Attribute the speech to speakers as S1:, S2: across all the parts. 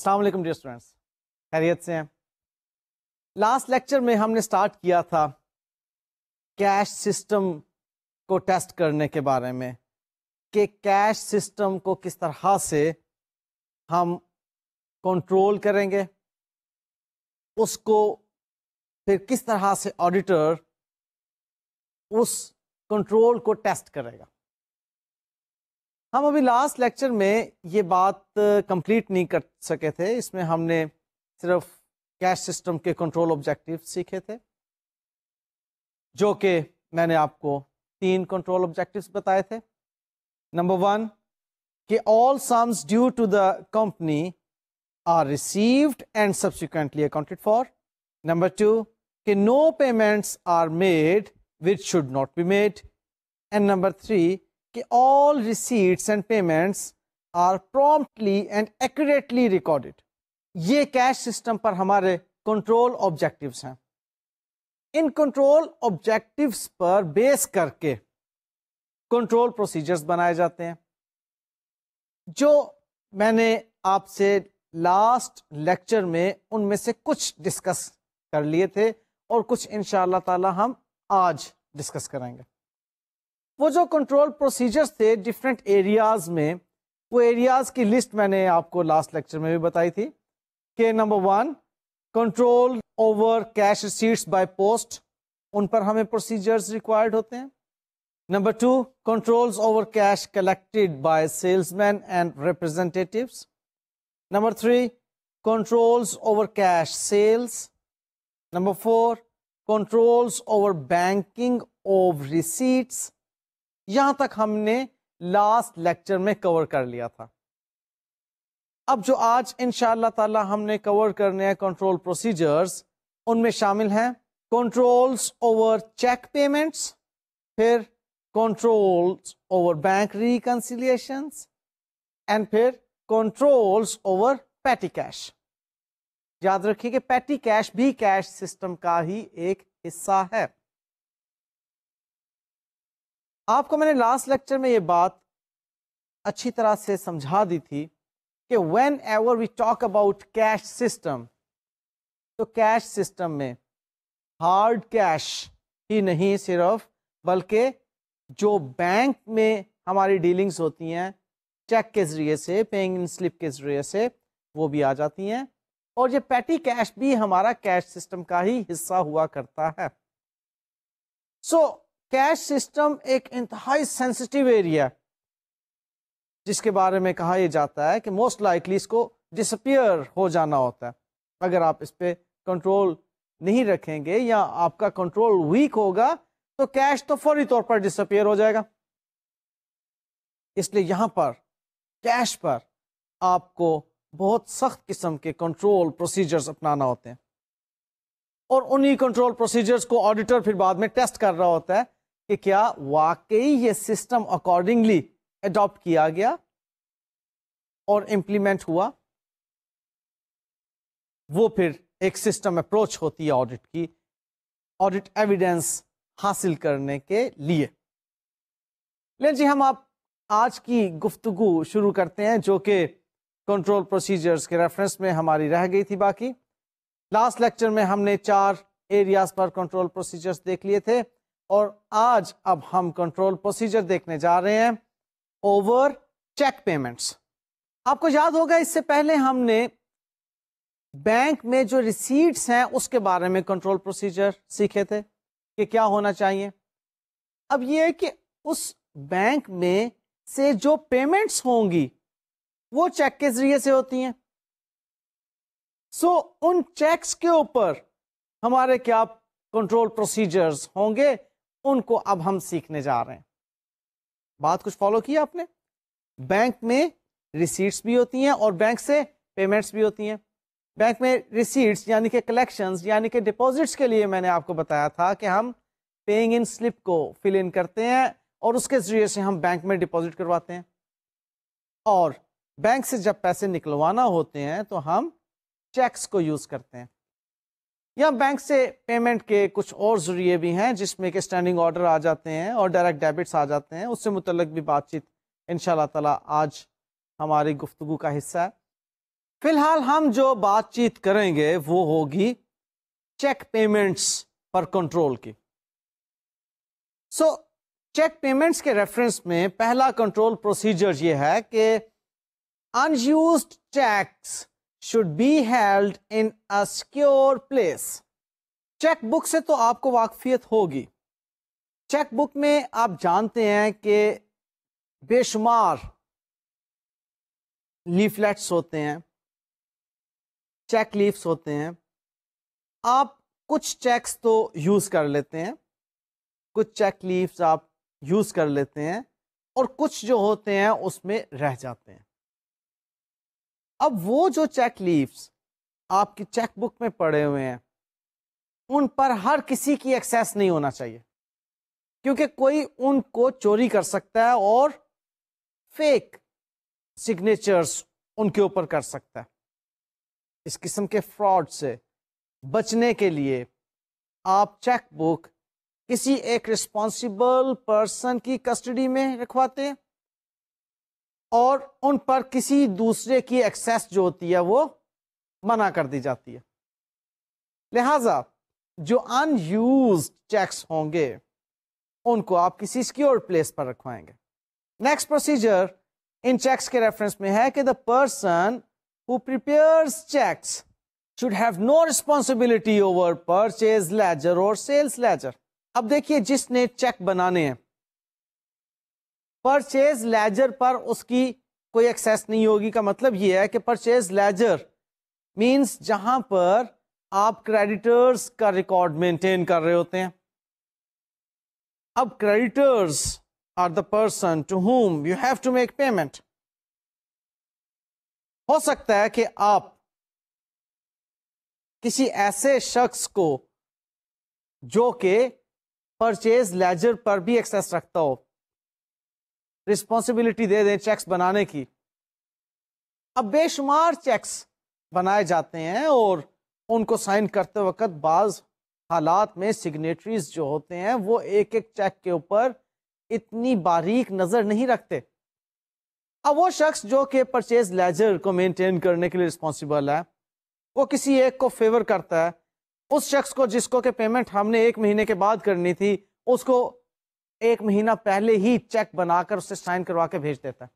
S1: السلام علیکم dear students, خیریت سے ہیں؟ لاسٹ لیکچر میں ہم نے سٹارٹ کیا تھا کیش سسٹم کو ٹیسٹ کرنے کے بارے میں کہ کیش سسٹم کو کس طرح سے ہم کنٹرول کریں گے، اس کو پھر کس طرح سے آڈیٹر اس کنٹرول کو ٹیسٹ کرے گا۔ ہم ابھی لاسٹ لیکچر میں یہ بات کمپلیٹ نہیں کر سکے تھے، اس میں ہم نے صرف کیش سسٹم کے کنٹرول آبجیکٹیو سیکھے تھے، جو کہ میں نے آپ کو 3 کنٹرول آبجیکٹیوز بتائے تھے۔ نمبر 1 کہ all sums due to the company are received and subsequently accounted for. Number 2 کہ no payments are made which should not be made. And number 3 کہ all receipts and payments are promptly and accurately recorded. یہ cash system پر ہمارے control objectives ہیں۔ ان control objectives پر بیس کر کے control procedures بنائے جاتے ہیں، جو میں نے آپ سے لاسٹ لیکچر میں ان میں سے کچھ ڈسکس کر لیے تھے اور کچھ انشاءاللہ تعالی ہم آج ڈسکس کریں گے۔ وہ جو کنٹرول پروسیجرز تھے ڈفرینٹ ایریاز میں، وہ ایریاز کی لسٹ میں نے آپ کو لاسٹ لیکچر میں بھی بتائی تھی کہ number 1 control over cash receipts by post, ان پر ہمیں پروسیجرز ریکوائرڈ ہوتے ہیں۔ Number 2 controls over cash collected by salesmen and representatives. Number 3 controls over cash sales. Number 4 controls over banking of receipts. یہاں تک ہم نے لاسٹ لیکچر میں کور کر لیا تھا۔ اب جو آج انشاءاللہ تعالی ہم نے کور کرنے ہیں کنٹرول پروسیجرز، ان میں شامل ہیں کنٹرولز اوور چیک پیمنٹس، پھر کنٹرولز اوور بینک ریکنسیلیشنز، اینڈ پھر کنٹرولز اوور پیٹی کیش۔ یاد رکھیے کہ پیٹی کیش بھی کیش سسٹم کا ہی ایک حصہ ہے۔ آپ کو میں نے لاسٹ لیکچر میں یہ بات اچھی طرح سے سمجھا دی تھی کہ whenever we talk about cash system, تو کیش سسٹم میں ہارڈ کیش ہی نہیں صرف، بلکہ جو بینک میں ہماری ڈیلنگز ہوتی ہیں چیک کے ذریعے سے، پیئنگ ان سلپ کے ذریعے سے، وہ بھی آ جاتی ہیں، اور یہ پیٹی کیش بھی ہمارا کیش سسٹم کا ہی حصہ ہوا کرتا ہے۔ سو کیش سسٹم ایک انتہائی سینسٹیو ایریا جس کے بارے میں کہا یہ جاتا ہے کہ موسٹ لائکلی اس کو ڈسپیئر ہو جانا ہوتا ہے۔ اگر آپ اس پہ کنٹرول نہیں رکھیں گے یا آپ کا کنٹرول ویک ہوگا تو کیش تو فوری طور پر ڈسپیئر ہو جائے گا۔ اس لیے یہاں پر کیش پر آپ کو بہت سخت قسم کے کنٹرول پروسیجرز اپنانا ہوتے ہیں، اور انہی کنٹرول پروسیجرز کو آڈیٹر پھر بعد میں ٹیسٹ کر رہا ہوتا ہے کہ کیا واقعی یہ سسٹم اکارڈنگلی اڈاپٹ کیا گیا اور امپلیمنٹ ہوا۔ وہ پھر ایک سسٹم اپروچ ہوتی ہے آڈٹ کی، آڈٹ ایویڈنس حاصل کرنے کے لیے۔ لیکن جی ہم آپ آج کی گفتگو شروع کرتے ہیں، جو کہ کنٹرول پروسیجرز کے ریفرنس میں ہماری رہ گئی تھی باقی۔ لاسٹ لیکچر میں ہم نے 4 ایریاز پر کنٹرول پروسیجرز دیکھ لیے تھے، اور آج اب ہم کنٹرول پروسیجر دیکھنے جا رہے ہیں اوور چیک پیمنٹس۔ آپ کو یاد ہوگا اس سے پہلے ہم نے بینک میں جو ریسیٹس ہیں اس کے بارے میں کنٹرول پروسیجر سیکھے تھے کہ کیا ہونا چاہیے۔ اب یہ کہ اس بینک میں سے جو پیمنٹس ہوں گی وہ چیک کے ذریعے سے ہوتی ہیں، سو ان چیکس کے اوپر ہمارے کیا کنٹرول پروسیجرز ہوں گے، ان کو اب ہم سیکھنے جا رہے ہیں۔ بات کچھ فالو کی آپ نے؟ بینک میں ریسیٹس بھی ہوتی ہیں اور بینک سے پیمنٹس بھی ہوتی ہیں۔ بینک میں ریسیٹس یعنی کہ کلیکشنز یعنی کہ ڈپازٹس کے لیے میں نے آپ کو بتایا تھا کہ ہم پیئنگ ان سلپ کو فل ان کرتے ہیں اور اس کے ذریعے سے ہم بینک میں ڈپازٹ کرواتے ہیں، اور بینک سے جب پیسے نکلوانا ہوتے ہیں تو ہم چیکس کو یوز کرتے ہیں۔ یا بینک سے پیمنٹ کے کچھ اور ذریعے بھی ہیں جس میں کہ اسٹینڈنگ آرڈر آ جاتے ہیں اور ڈائریکٹ ڈیبٹس آ جاتے ہیں، اس سے متعلق بھی بات چیت انشاءاللہ تعالی آج ہماری گفتگو کا حصہ ہے۔ فی الحال ہم جو بات چیت کریں گے وہ ہوگی چیک پیمنٹس پر کنٹرول کی. سو چیک پیمنٹس کے ریفرنس میں پہلا کنٹرول پروسیجر یہ ہے کہ unused checks should be held in a secure place. Cheque book سے تو آپ کو واقفیت ہوگی. چیک بک میں آپ جانتے ہیں کہ بے شمار لیفلیٹس ہوتے ہیں, چیک لیفس ہوتے ہیں. آپ کچھ چیکس تو یوز کر لیتے ہیں, کچھ چیک لیفس آپ یوز کر لیتے ہیں, اور کچھ جو ہوتے ہیں اس میں رہ جاتے ہیں. اب وہ جو چیک لیفس آپ کی چیک بک میں پڑے ہوئے ہیں ان پر ہر کسی کی ایکسیس نہیں ہونا چاہیے, کیونکہ کوئی ان کو چوری کر سکتا ہے اور فیک سگنیچرز ان کے اوپر کر سکتا ہے. اس قسم کے فراڈ سے بچنے کے لیے آپ چیک بک کسی ایک رسپانسیبل پرسن کی کسٹڈی میں رکھواتے ہیں اور ان پر کسی دوسرے کی ایکسیس جو ہوتی ہے وہ منع کر دی جاتی ہے. لہذا جو ان یوزڈ چیکس ہوں گے ان کو آپ کسی سیکیور پلیس پر رکھوائیں گے. نیکسٹ پروسیجر ان چیکس کے ریفرنس میں ہے کہ the person who prepares cheques should have no responsibility over purchase ledger or sales ledger. اب دیکھیے جس نے چیک بنانے ہیں پرچیز لیجر پر اس کی کوئی ایکسیس نہیں ہوگی. کا مطلب یہ ہے کہ پرچیز لیجر مینس جہاں پر آپ کریڈیٹرز کا ریکارڈ مینٹین کر رہے ہوتے ہیں. اب creditors are the person to whom you have to make payment. ہو سکتا ہے کہ آپ کسی ایسے شخص کو جو کہ پرچیز لیجر پر بھی ایکسیس رکھتا ہو رسپانسبلٹی دے دیں چیکس بنانے کی. اب بے شمار چیکس بنائے جاتے ہیں اور ان کو سائن کرتے وقت بعض حالات میں سگنیٹریز جو ہوتے ہیں وہ ایک ایک چیک کے اوپر اتنی باریک نظر نہیں رکھتے. اب وہ شخص جو کہ پرچیز لیجر کو مینٹین کرنے کے لیے رسپانسبل ہے وہ کسی ایک کو فیور کرتا ہے, اس شخص کو جس کو کہ پیمنٹ ہم نے 1 مہینے کے بعد کرنی تھی اس کو 1 مہینہ پہلے ہی چیک بنا کر اسے سائن کروا کے بھیج دیتا ہے.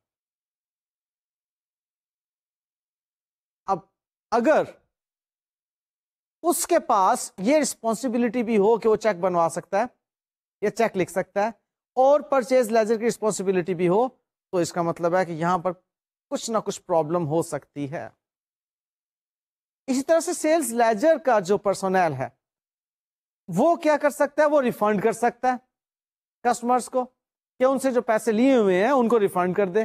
S1: اب اگر اس کے پاس یہ رسپانسبلٹی بھی ہو کہ وہ چیک بنوا سکتا ہے یا چیک لکھ سکتا ہے اور پرچیز لیجر کی رسپانسبلٹی بھی ہو تو اس کا مطلب ہے کہ یہاں پر کچھ نہ کچھ پرابلم ہو سکتی ہے. اسی طرح سے سیلز لیجر کا جو پرسونل ہے وہ کیا کر سکتا ہے, وہ ریفنڈ کر سکتا ہے کسٹمرز کو کہ ان سے جو پیسے لیے ہوئے ہیں ان کو ریفنڈ کر دے.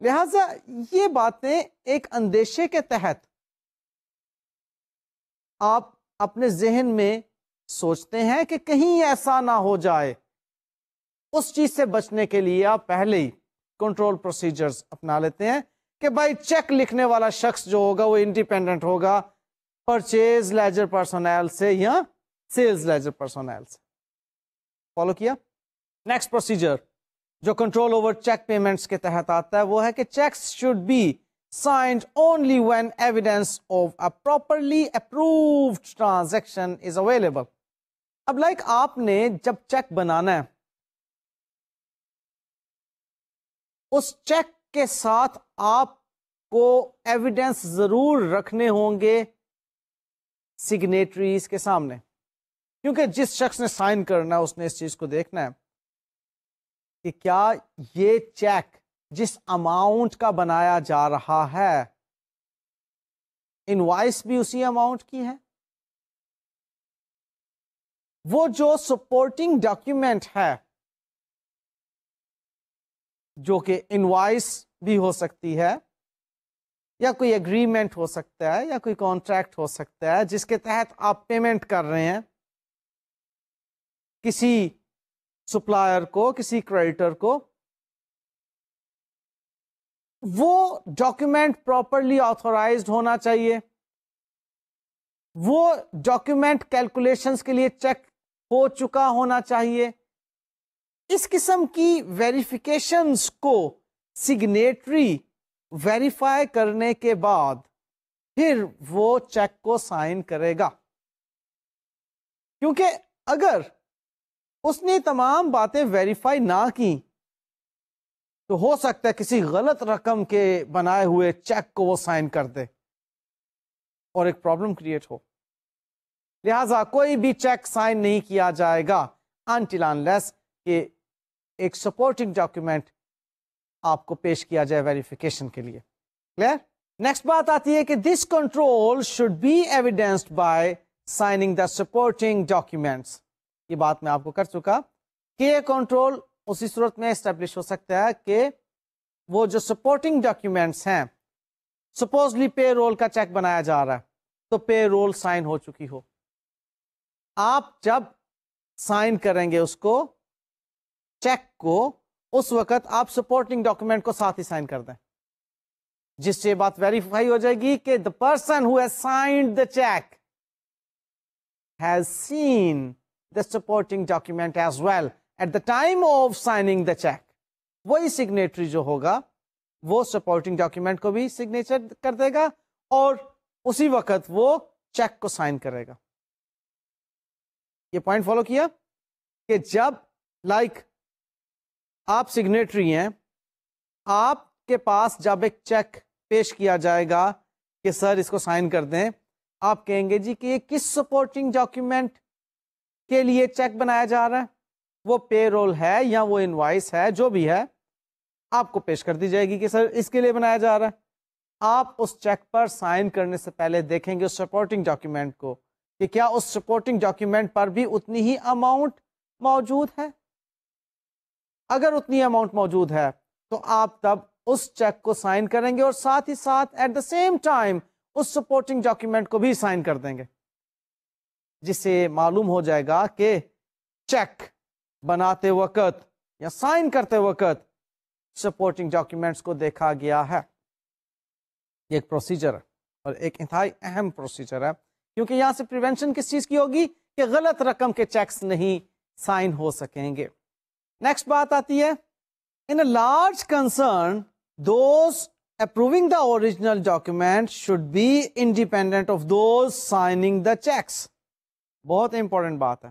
S1: لہذا یہ باتیں ایک اندیشے کے تحت آپ اپنے ذہن میں سوچتے ہیں کہ کہیں ایسا نہ ہو جائے. اس چیز سے بچنے کے لیے آپ پہلے ہی کنٹرول پروسیجرز اپنا لیتے ہیں کہ بھائی چیک لکھنے والا شخص جو ہوگا وہ انڈیپینڈنٹ ہوگا پرچیز لیجر پرسونل سے یا سیلز لیجر پرسونل سے. فالو کیا؟ نیکسٹ پروسیجر جو کنٹرول اوور چیک پیمنٹس کے تحت آتا ہے وہ ہے کہ cheques should be signed only when evidence of a properly approved transaction is available. اب لائک آپ نے جب چیک بنانا ہے اس چیک کے ساتھ آپ کو ایویڈنس ضرور رکھنے ہوں گے سگنیٹریز کے سامنے, کیونکہ جس شخص نے سائن کرنا ہے اس نے اس چیز کو دیکھنا ہے کہ کیا یہ چیک جس اماؤنٹ کا بنایا جا رہا ہے انوائس بھی اسی اماؤنٹ کی ہے, وہ جو سپورٹنگ ڈاکیومنٹ ہے جو کہ انوائس بھی ہو سکتی ہے یا کوئی ایگریمنٹ ہو سکتا ہے یا کوئی کانٹریکٹ ہو سکتا ہے جس کے تحت آپ پیمنٹ کر رہے ہیں کسی سپلائر کو, کسی کریڈیٹر کو, وہ ڈاکیومنٹ پراپرلی آتھورائزڈ ہونا چاہیے. وہ ڈاکیومنٹ کیلکولیشنز کے لیے چیک ہو چکا ہونا چاہیے. اس قسم کی ویریفیکیشنز کو سگنیٹری ویریفائی کرنے کے بعد پھر وہ چیک کو سائن کرے گا. کیونکہ اگر اس نے تمام باتیں ویریفائی نہ کی تو ہو سکتا ہے کسی غلط رقم کے بنائے ہوئے چیک کو وہ سائن کر دے اور ایک پرابلم کریٹ ہو. لہذا کوئی بھی چیک سائن نہیں کیا جائے گا until unless کہ ایک سپورٹنگ ڈاکیومنٹ آپ کو پیش کیا جائے ویریفیکیشن کے لیے. کلیئر؟ نیکسٹ بات آتی ہے کہ this control should be evidenced by signing the supporting documents. یہ بات میں آپ کو کر چکا کہ یہ کنٹرول اسی صورت میں اسٹیبلش ہو سکتا ہے کہ وہ جو سپورٹنگ ڈاکیومینٹس ہیں، سپوزلی پے رول کا چیک بنایا جا رہا ہے تو پے رول سائن ہو چکی ہو. آپ جب سائن کریں گے اس کو چیک کو، اس وقت آپ سپورٹنگ ڈاکیومنٹ کو ساتھ ہی سائن کر دیں، جس سے بات ویریفائی ہو جائے گی کہ the person who has signed the check has seen the supporting document as well at the time of signing the check. وہی سگنیٹری جو ہوگا وہ سپورٹنگ ڈاکیومنٹ کو بھی سگنیچر کر دے گا اور اسی وقت وہ چیک کو سائن کرے گا. یہ پوائنٹ فالو کیا کہ جب آپ سگنیٹری ہیں، آپ کے پاس جب ایک چیک پیش کیا جائے گا کہ سر اس کو سائن کر دیں، آپ کہیں گے جی کہ یہ کس سپورٹنگ ڈاکیومنٹ کے لیے چیک بنایا جا رہا ہے، وہ پے رول ہے یا وہ انوائس ہے، جو بھی ہے آپ کو پیش کر دی جائے گی کہ سر اس کے لیے بنایا جا رہا ہے. آپ اس چیک پر سائن کرنے سے پہلے دیکھیں گے اس سپورٹنگ ڈاکیومنٹ کو کہ کیا اس سپورٹنگ ڈاکیومنٹ پر بھی اتنی ہی اماؤنٹ موجود ہے. اگر اتنی اماؤنٹ موجود ہے تو آپ تب اس چیک کو سائن کریں گے اور ساتھ ہی ساتھ ایٹ دا سیم ٹائم اس سپورٹنگ ڈاکیومنٹ کو بھی سائن کر دیں گے، جس سے معلوم ہو جائے گا کہ چیک بناتے وقت یا سائن کرتے وقت سپورٹنگ ڈاکیومنٹس کو دیکھا گیا ہے. یہ ایک پروسیجر ہے اور ایک انتہائی اہم پروسیجر ہے، کیونکہ یہاں سے پریونشن کس چیز کی ہوگی کہ غلط رقم کے چیکس نہیں سائن ہو سکیں گے. نیکسٹ بات آتی ہے in a large concern those approving the original document should be independent of those signing the checks. بہت امپورٹنٹ بات ہے.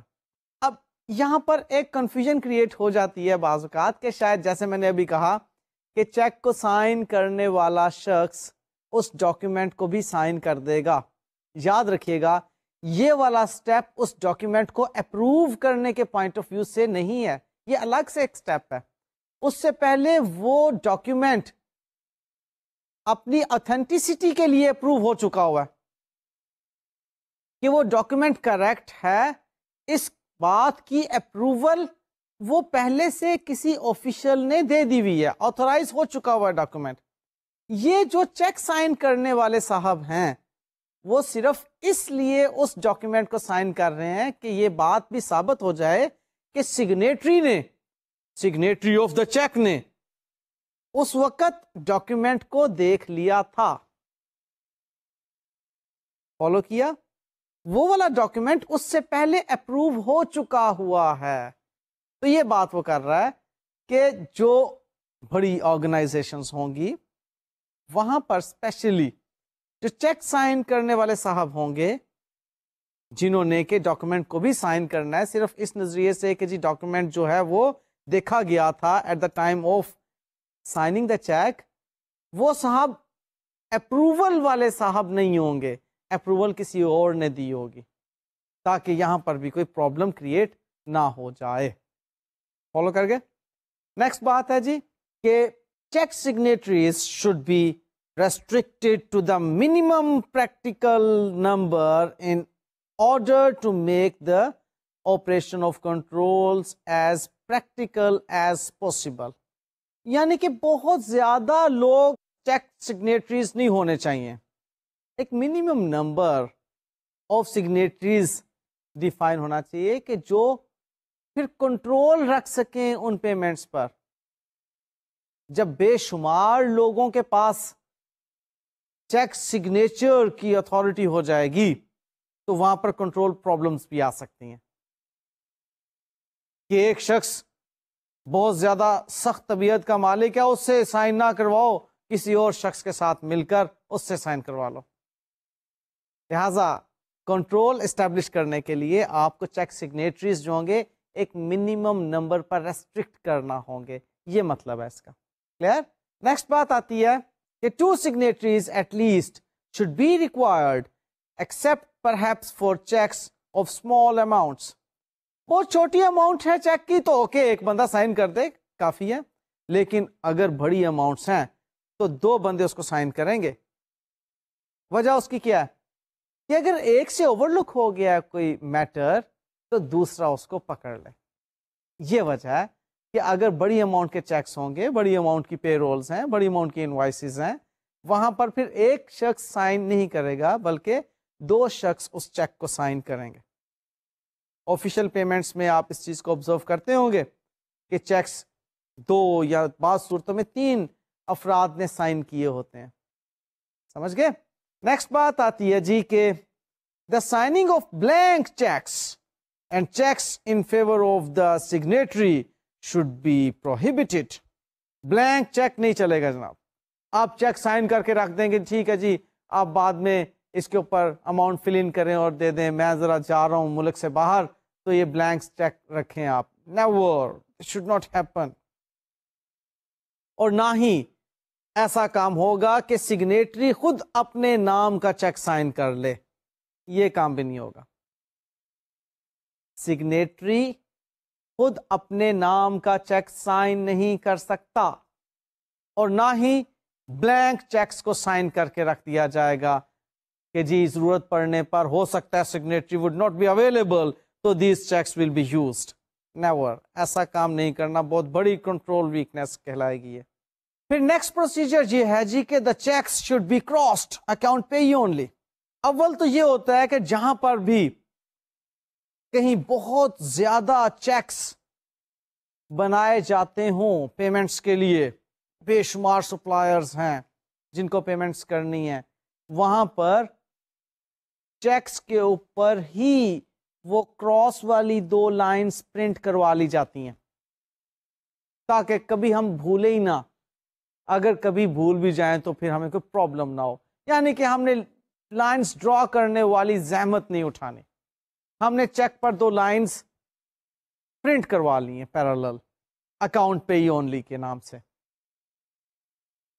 S1: اب یہاں پر ایک کنفیوژن کریٹ ہو جاتی ہے بعض اوقات کہ شاید جیسے میں نے ابھی کہا کہ چیک کو سائن کرنے والا شخص اس ڈاکیومنٹ کو بھی سائن کر دے گا. یاد رکھیے گا یہ والا سٹیپ اس ڈاکیومنٹ کو اپروو کرنے کے پوائنٹ آف ویو سے نہیں ہے، یہ الگ سے ایک سٹیپ ہے. اس سے پہلے وہ ڈاکیومنٹ اپنی اتھینٹسٹی کے لیے اپروو ہو چکا ہوا ہے کہ وہ ڈاکیومنٹ کریکٹ ہے. اس بات کی اپروول وہ پہلے سے کسی آفیشل نے دے دی ہوئی ہے، آتھورائز ہو چکا ہوا ہے ڈاکیومنٹ. یہ جو چیک سائن کرنے والے صاحب ہیں وہ صرف اس لیے اس ڈاکیومنٹ کو سائن کر رہے ہیں کہ یہ بات بھی ثابت ہو جائے کہ سگنیٹری آف دا چیک نے اس وقت ڈاکیومنٹ کو دیکھ لیا تھا. فالو کیا؟ وہ والا ڈاکیومنٹ اس سے پہلے اپروو ہو چکا ہوا ہے. تو یہ بات وہ کر رہا ہے کہ جو بڑی آرگنائزیشنز ہوں گی وہاں پر اسپیشلی جو چیک سائن کرنے والے صاحب ہوں گے جنہوں نے کہ ڈاکیومنٹ کو بھی سائن کرنا ہے صرف اس نظریے سے کہ جی ڈاکیومنٹ جو ہے وہ دیکھا گیا تھا at the time of signing the cheque, وہ صاحب اپروول والے صاحب نہیں ہوں گے، اپروول کسی اور نے دی ہوگی تاکہ یہاں پر بھی کوئی پرابلم کریٹ نہ ہو جائے. فالو کر گئے؟ نیکسٹ بات ہے جی کہ cheque signatories should be restricted to the minimum practical number in order to make the operation of controls as practical as possible. یعنی کہ بہت زیادہ لوگ چیک سگنیٹریز نہیں ہونے چاہیے، ایک minimum number of signatories define ہونا چاہیے کہ جو پھر کنٹرول رکھ سکیں ان پیمنٹس پر. جب بے شمار لوگوں کے پاس چیک سگنیچر کی اتھارٹی ہو جائے گی تو وہاں پر کنٹرول پرابلمز بھی آ سکتی ہیں کہ ایک شخص بہت زیادہ سخت طبیعت کا مالک ہے، اس سے سائن نہ کرواؤ کسی اور شخص کے ساتھ مل کر اس سے سائن کروا لو. لہذا کنٹرول اسٹیبلش کرنے کے لیے آپ کو چیک سگنیٹریز جو ہوں گے ایک منیمم نمبر پر ریسٹرکٹ کرنا ہوں گے. یہ مطلب ہے اس کا. کلیئر؟ نیکسٹ بات آتی ہے کہ 2 signatories at least should be required except perhaps for checks of small amounts. بہت چھوٹی اماؤنٹ ہے چیک کی تو اوکے ایک بندہ سائن کر دے کافی ہے, لیکن اگر بڑی اماؤنٹس ہیں تو 2 بندے اس کو سائن کریں گے. وجہ اس کی کیا ہے کہ اگر ایک سے اوور لک ہو گیا کوئی میٹر تو دوسرا اس کو پکڑ لے. یہ وجہ ہے کہ اگر بڑی اماؤنٹ کے چیکس ہوں گے, بڑی اماؤنٹ کی پے رولز ہیں, بڑی اماؤنٹ کی انوائسز ہیں, وہاں پر پھر ایک شخص سائن نہیں کرے گا بلکہ 2 شخص اس چیک کو سائن کریں گے. آفیشیل پیمنٹس میں آپ اس چیز کو آبزرو کرتے ہوں گے کہ چیکس 2 یا بعض صورتوں میں 3 افراد نے سائن کیے ہوتے ہیں. سمجھ گئے؟ نیکسٹ بات آتی ہے جی کہ the signing of blank cheques and cheques in favour of the signatory should be prohibited. Blank cheque نہیں چلے گا جناب. آپ چیک سائن کر کے رکھ دیں گے, ٹھیک ہے جی آپ بعد میں اس کے اوپر اماؤنٹ فل ان کریں اور دے دیں, میں ذرا جا رہا ہوں ملک سے باہر تو یہ بلینک چیک رکھیں آپ. Never, it should not happen. اور نہ ہی ایسا کام ہوگا کہ سگنیٹری خود اپنے نام کا چیک سائن کر لے, یہ کام بھی نہیں ہوگا. سگنیٹری خود اپنے نام کا چیک سائن نہیں کر سکتا اور نہ ہی بلینک چیکس کو سائن کر کے رکھ دیا جائے گا کہ جی ضرورت پڑنے پر ہو سکتا ہے signatory would not be available تو these cheques will be used. Never, ایسا کام نہیں کرنا, بہت بڑی کنٹرول ویکنیس کہلائے گی. پھر نیکسٹ پروسیجر یہ ہے جی کہ the cheques should be crossed account payee only. اول تو یہ ہوتا ہے کہ جہاں پر بھی کہیں بہت زیادہ چیکس بنائے جاتے ہوں پیمنٹس کے لیے, بے شمار سپلائرز ہیں جن کو پیمنٹس کرنی ہے, وہاں پر چیکس کے اوپر ہی وہ کراس والی 2 لائنز پرنٹ کروا لی جاتی ہیں تاکہ کبھی ہم بھولے ہی نہ. اگر کبھی بھول بھی جائیں تو پھر ہمیں کوئی پرابلم نہ ہو. یعنی کہ ہم نے لائنز ڈرا کرنے والی زحمت نہیں اٹھانی, ہم نے چیک پر 2 لائنز پرنٹ کروا لی ہیں پیرالل اکاؤنٹ پے اونلی کے نام سے.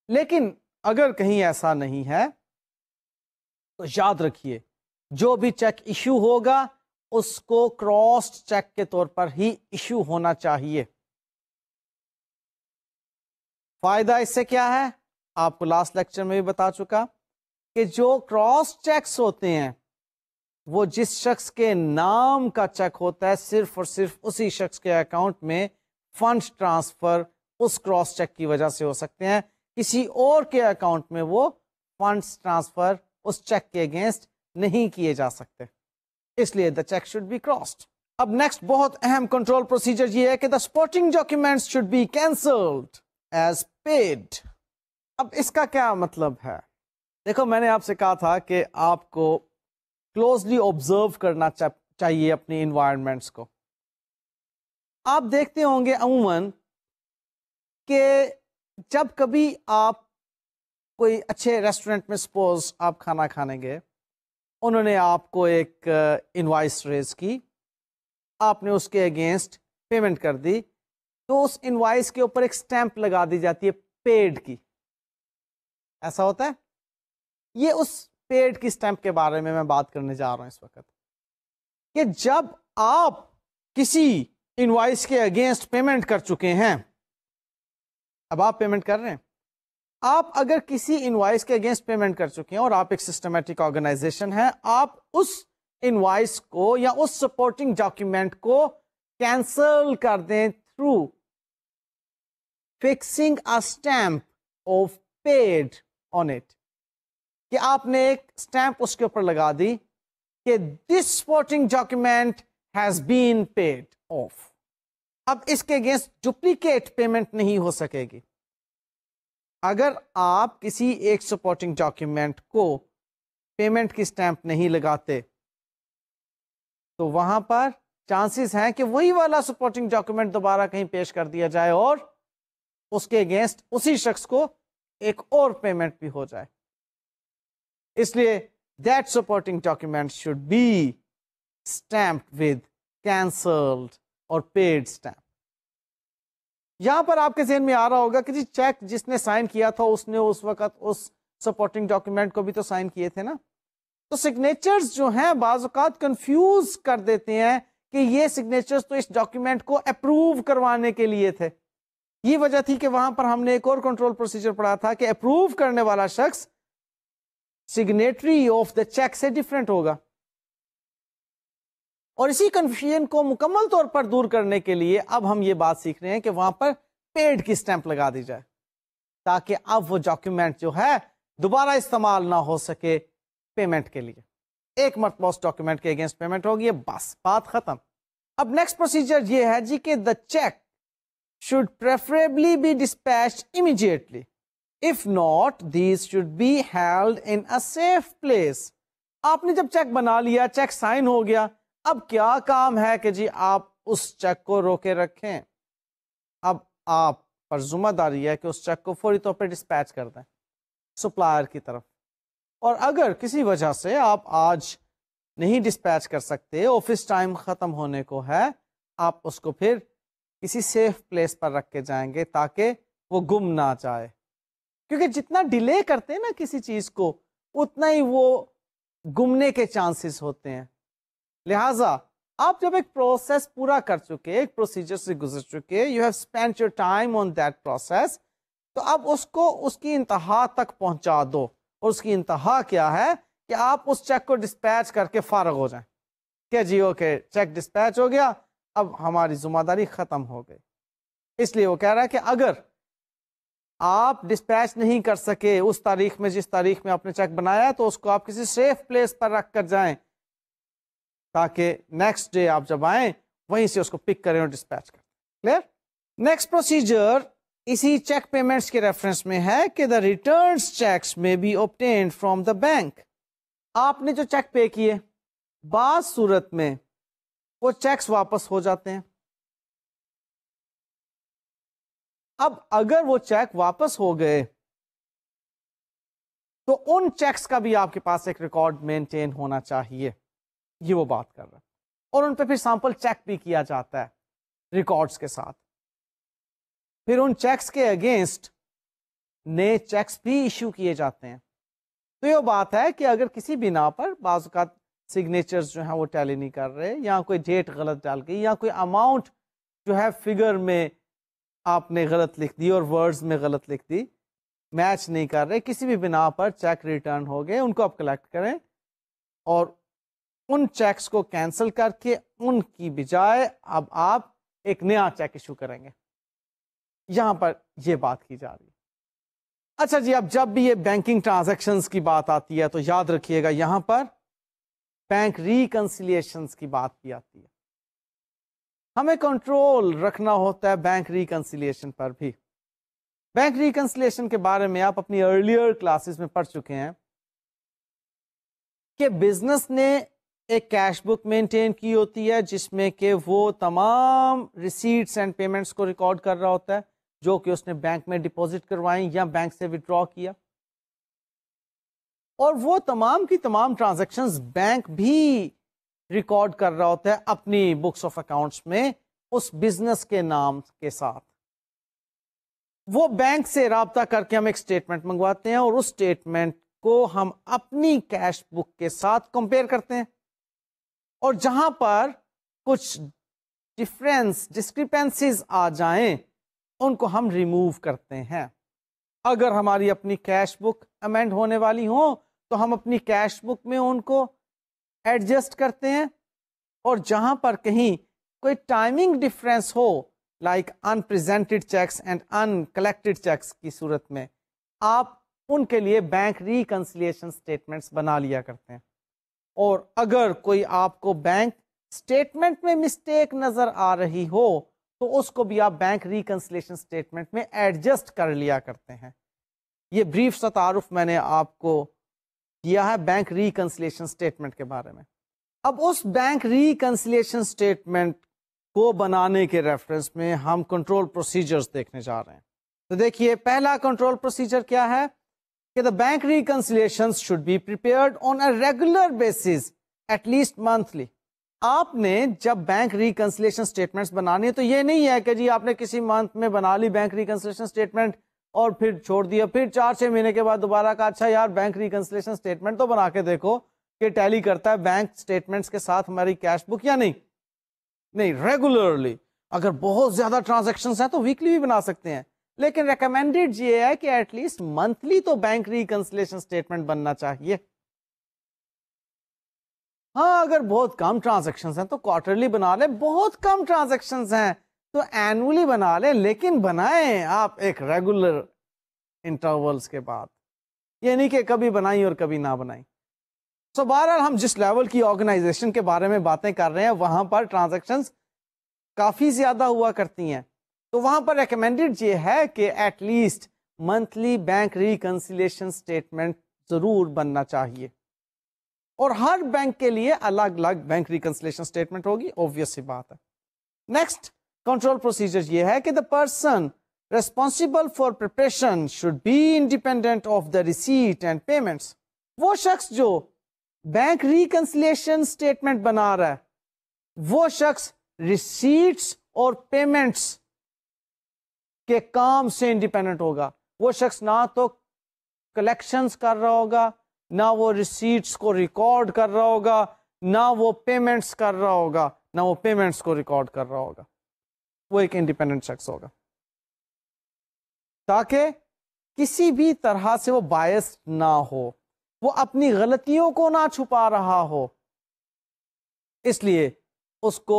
S1: لیکن اگر کہیں ایسا نہیں ہے تو یاد رکھیے جو بھی چیک ایشو ہوگا اس کو کراسڈ چیک کے طور پر ہی ایشو ہونا چاہیے. فائدہ اس سے کیا ہے آپ کو لاسٹ لیکچر میں بھی بتا چکا کہ جو کراس چیکس ہوتے ہیں وہ جس شخص کے نام کا چیک ہوتا ہے صرف اور صرف اسی شخص کے اکاؤنٹ میں فنڈ ٹرانسفر اس کراس چیک کی وجہ سے ہو سکتے ہیں, کسی اور کے اکاؤنٹ میں وہ فنڈز ٹرانسفر اس چیک کے اگینسٹ نہیں کیے جا سکتے, اس لیے the cheque should be crossed. اب نیکسٹ بہت اہم کنٹرول پروسیجر یہ ہے کہ the supporting documents should be cancelled as paid. اب اس کا کیا مطلب ہے؟ دیکھو میں نے آپ سے کہا تھا کہ آپ کو کلوزلی آبزرو کرنا چاہیے اپنی انوائرمنٹس کو. آپ دیکھتے ہوں گے عموماً کہ جب کبھی آپ کوئی اچھے ریسٹورینٹ میں سپوز آپ کھانا کھانے گئے, انہوں نے آپ کو ایک انوائس ریز کی, آپ نے اس کے اگینسٹ پیمنٹ کر دی, تو اس انوائس کے اوپر ایک سٹیمپ لگا دی جاتی ہے پیڈ کی. ایسا ہوتا ہے. یہ اس پیڈ کی سٹیمپ کے بارے میں بات کرنے جا رہا ہوں اس وقت کہ جب آپ کسی انوائس کے اگینسٹ پیمنٹ کر چکے ہیں, اب آپ پیمنٹ کر رہے ہیں, آپ اگر کسی انوائس کے اگینسٹ پیمنٹ کر چکے ہیں اور آپ ایک سسٹمیٹک آرگنائزیشن ہے, آپ اس انوائس کو یا اس سپورٹنگ ڈاکیومنٹ کو کینسل کر دیں through fixing a stamp of paid on it, کہ آپ نے ایک سٹیمپ اس کے اوپر لگا دی کہ this supporting document has been paid off. اب اس کے اگینسٹ ڈپلیکیٹ پیمنٹ نہیں ہو سکے گی. اگر آپ کسی ایک سپورٹنگ ڈاکیومنٹ کو پیمنٹ کی سٹیمپ نہیں لگاتے تو وہاں پر چانسز ہیں کہ وہی والا سپورٹنگ ڈاکیومنٹ دوبارہ کہیں پیش کر دیا جائے اور اس کے اگینسٹ اسی شخص کو ایک اور پیمنٹ بھی ہو جائے. اس لیے that supporting document should be stamped with cancelled اور paid stamp. یہاں پر آپ کے ذہن میں آ رہا ہوگا کہ جی چیک جس نے سائن کیا تھا اس نے اس وقت اس سپورٹنگ ڈاکیومنٹ کو بھی تو سائن کیے تھے نا. تو سگنیچرز جو ہیں بعض اوقات کنفیوز کر دیتے ہیں کہ یہ سگنیچرز تو اس ڈاکیومنٹ کو اپروو کروانے کے لیے تھے. یہ وجہ تھی کہ وہاں پر ہم نے ایک اور کنٹرول پروسیجر پڑھا تھا کہ اپروو کرنے والا شخص سگنیٹری آف دا چیک سے ڈفرینٹ ہوگا. اور اسی کنفیوژن کو مکمل طور پر دور کرنے کے لیے اب ہم یہ بات سیکھ رہے ہیں کہ وہاں پر پیڈ کی اسٹیمپ لگا دی جائے تاکہ اب وہ ڈاکیومنٹ جو ہے دوبارہ استعمال نہ ہو سکے پیمنٹ کے لیے. ایک مرتبہ اس ڈاکیومنٹ کے اگینسٹ پیمنٹ ہوگی بس بات ختم. اب نیکسٹ پروسیجر یہ ہے جی کہ دا check should preferably be dispatched immediately. If not, these should be held in a safe place. آپ نے جب چیک بنا لیا, چیک سائن ہو گیا, اب کیا کام ہے کہ جی آپ اس چیک کو روکے رکھیں. اب آپ پر ذمہ داری ہے کہ اس چیک کو فوری طور پہ ڈسپیچ کر دیں سپلائر کی طرف. اور اگر کسی وجہ سے آپ آج نہیں ڈسپیچ کر سکتے, آفس ٹائم ختم ہونے کو ہے, آپ اس کو پھر کسی سیف پلیس پر رکھ کے جائیں گے تاکہ وہ گم نہ جائے. کیونکہ جتنا ڈیلے کرتے ہیں نا کسی چیز کو اتنا ہی وہ گمنے کے چانسز ہوتے ہیں. لہذا آپ جب ایک پروسیس پورا کر چکے, ایک پروسیجر سے گزر چکے, you have spend your time on that process, تو اب اس کو اس کی انتہا تک پہنچا دو. اور اس کی انتہا کیا ہے کہ آپ اس چیک کو ڈسپیچ کر کے فارغ ہو جائیں کہ جی اوکے چیک ڈسپیچ ہو گیا, اب ہماری ذمہ داری ختم ہو گئی. اس لیے وہ کہہ رہا ہے کہ اگر آپ ڈسپیچ نہیں کر سکے اس تاریخ میں جس تاریخ میں آپ نے چیک بنایا, تو اس کو آپ کسی سیف پلیس پر رکھ کر جائیں تاکہ نیکسٹ ڈے آپ جب آئیں وہیں سے اس کو پک کریں اور ڈسپیچ کریں. کلیئر؟ نیکسٹ پروسیجر اسی چیک پیمنٹس کے ریفرنس میں ہے کہ the returns cheques may be obtained from the bank. آپ نے جو چیک پے کیے, بعض صورت میں وہ چیکس واپس ہو جاتے ہیں. اب اگر وہ چیک واپس ہو گئے تو ان چیکس کا بھی آپ کے پاس ایک ریکارڈ مینٹین ہونا چاہیے. یہ وہ بات کر رہا ہے. اور ان پہ پھر سیمپل چیک بھی کیا جاتا ہے ریکارڈز کے ساتھ. پھر ان چیکس کے اگینسٹ نئے چیکس بھی ایشو کیے جاتے ہیں. تو یہ بات ہے کہ اگر کسی بنا پر بعض اوقات سگنیچرز جو ہیں وہ ٹیلی نہیں کر رہے, یا کوئی ڈیٹ غلط ڈال گئی, یا کوئی اماؤنٹ جو ہے فگر میں آپ نے غلط لکھ دی اور ورڈز میں غلط لکھ دی, میچ نہیں کر رہے, کسی بھی بنا پر چیک ریٹرن ہو گئے, ان کو آپ کلیکٹ کریں اور ان چیکس کو کینسل کر کے ان کی بجائے اب آپ ایک نیا چیک ایشو کریں گے. یہاں پر یہ بات کی جا رہی ہے. اچھا جی, اب جب بھی یہ بینکنگ ٹرانزیکشنز کی بات آتی ہے تو یاد رکھیے گا یہاں پر بینک ریکنسیلیشنز کی بات بھی آتی ہے. ہمیں کنٹرول رکھنا ہوتا ہے بینک ریکنسیلیشن پر بھی. بینک ریکنسیلیشن کے بارے میں آپ اپنی ارلیئر کلاسز میں پڑھ چکے ہیں کہ بزنس نے ایک کیش بک مینٹین کی ہوتی ہے جس میں کہ وہ تمام ریسیٹس اینڈ پیمنٹس کو ریکارڈ کر رہا ہوتا ہے جو کہ اس نے بینک میں ڈپازٹ کروائیں یا بینک سے وڈرا کیا. اور وہ تمام کی تمام ٹرانزیکشنز بینک بھی ریکارڈ کر رہا ہوتا ہے اپنی بکس آف اکاؤنٹس میں اس بزنس کے نام کے ساتھ. وہ بینک سے رابطہ کر کے ہم ایک اسٹیٹمنٹ منگواتے ہیں اور اس اسٹیٹمنٹ کو ہم اپنی کیش بک کے ساتھ کمپیئر کرتے ہیں, اور جہاں پر کچھ ڈسکریپنسیز آ جائیں ان کو ہم ریموو کرتے ہیں. اگر ہماری اپنی کیش بک امینڈ ہونے والی ہوں تو ہم اپنی کیش بک میں ان کو ایڈجسٹ کرتے ہیں, اور جہاں پر کہیں کوئی ٹائمنگ ڈفرینس ہو like unpresented cheques and uncollected cheques کی صورت میں آپ ان کے لیے بینک ریکنسیلیشن اسٹیٹمنٹس بنا لیا کرتے ہیں. اور اگر کوئی آپ کو بینک اسٹیٹمنٹ میں مسٹیک نظر آ رہی ہو تو اس کو بھی آپ بینک ریکنسیلیشن اسٹیٹمنٹ میں ایڈجسٹ کر لیا کرتے ہیں. یہ بریف سا تعارف میں نے آپ کو کیا ہے بینک ریکنسیلیشن اسٹیٹمنٹ کے بارے میں. اب اس بینک ریکنسیلیشن اسٹیٹمنٹ کو بنانے کے ریفرنس میں ہم کنٹرول پروسیجرز دیکھنے جا رہے ہیں. تو دیکھیے پہلا کنٹرول پروسیجر کیا ہے کہ the bank reconciliations should be prepared on a regular basis at least monthly. آپ نے جب بینک ریکنسلیشن اسٹیٹمنٹس بنانی ہے تو یہ نہیں ہے کہ جی آپ نے کسی منتھ میں بنا لی بینک ریکنسلیشن اسٹیٹمنٹ اور پھر چھوڑ دیا, پھر 4-6 مہینے کے بعد دوبارہ کہا اچھا یار بینک ریکنسلیشن اسٹیٹمنٹ تو بنا کے دیکھو کہ ٹیلی کرتا ہے بینک اسٹیٹمنٹس کے ساتھ ہماری کیش بک یا نہیں. ریگولرلی اگر بہت زیادہ ٹرانزیکشنز ہیں تو ویکلی بھی بنا سکتے ہیں, لیکن ریکمینڈیڈ یہ ہے کہ ایٹ لیسٹ منتھلی تو بینک ریکنسلیشن اسٹیٹمنٹ بننا چاہیے. ہاں اگر بہت کم ٹرانزیکشنز ہیں تو کوارٹرلی بنا لیں, بہت کم ٹرانزیکشنز ہیں تو اینولی بنا لیں, لیکن بنائیں آپ ایک ریگولر انٹرولز کے بعد, یہ نہیں کہ کبھی بنائیں اور کبھی نہ بنائیں. سو بہرحال ہم جس لیول کی آرگنائزیشن کے بارے میں باتیں کر رہے ہیں وہاں پر ٹرانزیکشنز کافی زیادہ ہوا کرتی ہیں, تو وہاں پر ریکمینڈیڈ یہ ہے کہ at least monthly bank reconciliation statement ضرور بننا چاہیے, اور ہر بینک کے لیے الگ الگ بینک ریکنسیلیشن اسٹیٹمنٹ ہوگی, اوبویس سی بات ہے. نیکسٹ کنٹرول پروسیجر یہ ہے کہ the person responsible for preparation should be independent of the receipt and payments. وہ شخص جو بینک ریکنسیلیشن اسٹیٹمنٹ بنا رہا ہے وہ شخص ریسیٹس اور پیمنٹس کے کام سے انڈیپینڈنٹ ہوگا. وہ شخص نہ تو کلیکشنز کر رہا ہوگا, نہ وہ ریسیٹس کو ریکارڈ کر رہا ہوگا, نہ وہ پیمنٹس کر رہا ہوگا, نہ وہ پیمنٹس کو ریکارڈ کر رہا ہوگا. وہ ایک انڈیپینڈنٹ شخص ہوگا تاکہ کسی بھی طرح سے وہ باعث نہ ہو, وہ اپنی غلطیوں کو نہ چھپا رہا ہو, اس لیے اس کو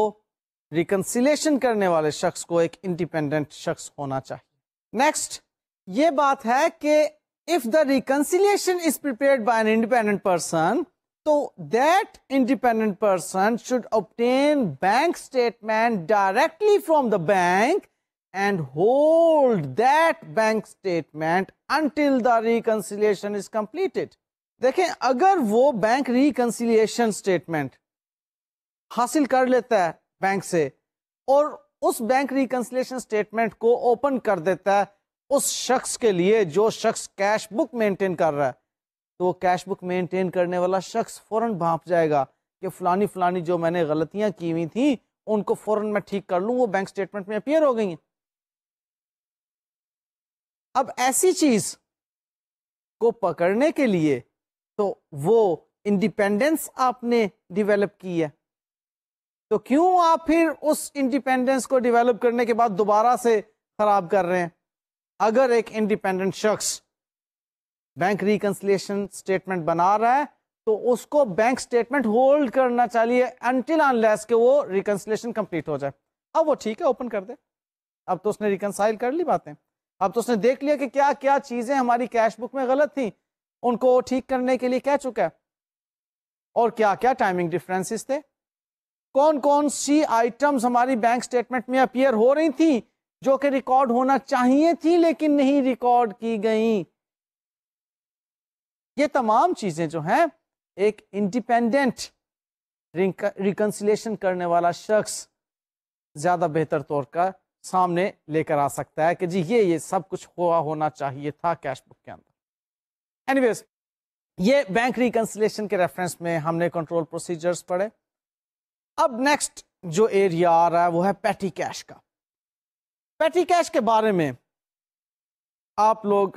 S1: ریکنسیلیشن کرنے والے شخص کو ایک انڈیپینڈنٹ شخص ہونا چاہیے. نیکسٹ یہ بات ہے کہ if the reconciliation is prepared by an independent person, so that independent person should obtain bank statement directly from the bank and hold that bank statement until the reconciliation is completed. دیکھیں اگر وہ bank reconciliation statement حاصل کر لیتا ہے bank سے اور اس bank reconciliation statement کو اوپن کر دیتا ہے اس شخص کے لیے جو شخص کیش بک مینٹین کر رہا ہے, تو وہ کیش بک مینٹین کرنے والا شخص فوراً بھانپ جائے گا کہ فلانی جو میں نے غلطیاں کی ہوئی تھیں ان کو فوراً میں ٹھیک کر لوں, وہ بینک اسٹیٹمنٹ میں اپیئر ہو گئی ہیں. اب ایسی چیز کو پکڑنے کے لیے تو وہ انڈیپینڈنس آپ نے ڈیولپ کی ہے, تو کیوں آپ پھر اس انڈیپینڈنس کو ڈیولپ کرنے کے بعد دوبارہ سے خراب کر رہے ہیں؟ اگر ایک انڈیپینڈنٹ شخص بینک ریکنسیلیشن اسٹیٹمنٹ بنا رہا ہے تو اس کو بینک اسٹیٹمنٹ ہولڈ کرنا چاہیے انٹل انلیس کہ وہ ریکنسیلیشن کمپلیٹ ہو جائے. اب وہ ٹھیک ہے اوپن کر دے, اب تو اس نے ریکنسائل کر لی باتیں, اب تو اس نے دیکھ لیا کہ کیا کیا چیزیں ہماری کیش بک میں غلط تھیں, ان کو ٹھیک کرنے کے لیے کہہ چکا ہے, اور کیا کیا ٹائمنگ ڈفرینسز تھے, کون کون سی آئٹمز ہماری بینک اسٹیٹمنٹ میں اپیئر ہو رہی تھی جو کہ ریکارڈ ہونا چاہیے تھی لیکن نہیں ریکارڈ کی گئیں. یہ تمام چیزیں جو ہیں ایک انڈیپینڈنٹ ریکنسیلیشن کرنے والا شخص زیادہ بہتر طور کا سامنے لے کر آ سکتا ہے کہ جی یہ سب کچھ ہوا ہونا چاہیے تھا کیش بک کے اندر. اینیویز یہ بینک ریکنسیلیشن کے ریفرنس میں ہم نے کنٹرول پروسیجرز پڑھے. اب نیکسٹ جو ایریا آ رہا ہے وہ ہے پیٹی کیش کا. پیٹی کیش کے بارے میں آپ لوگ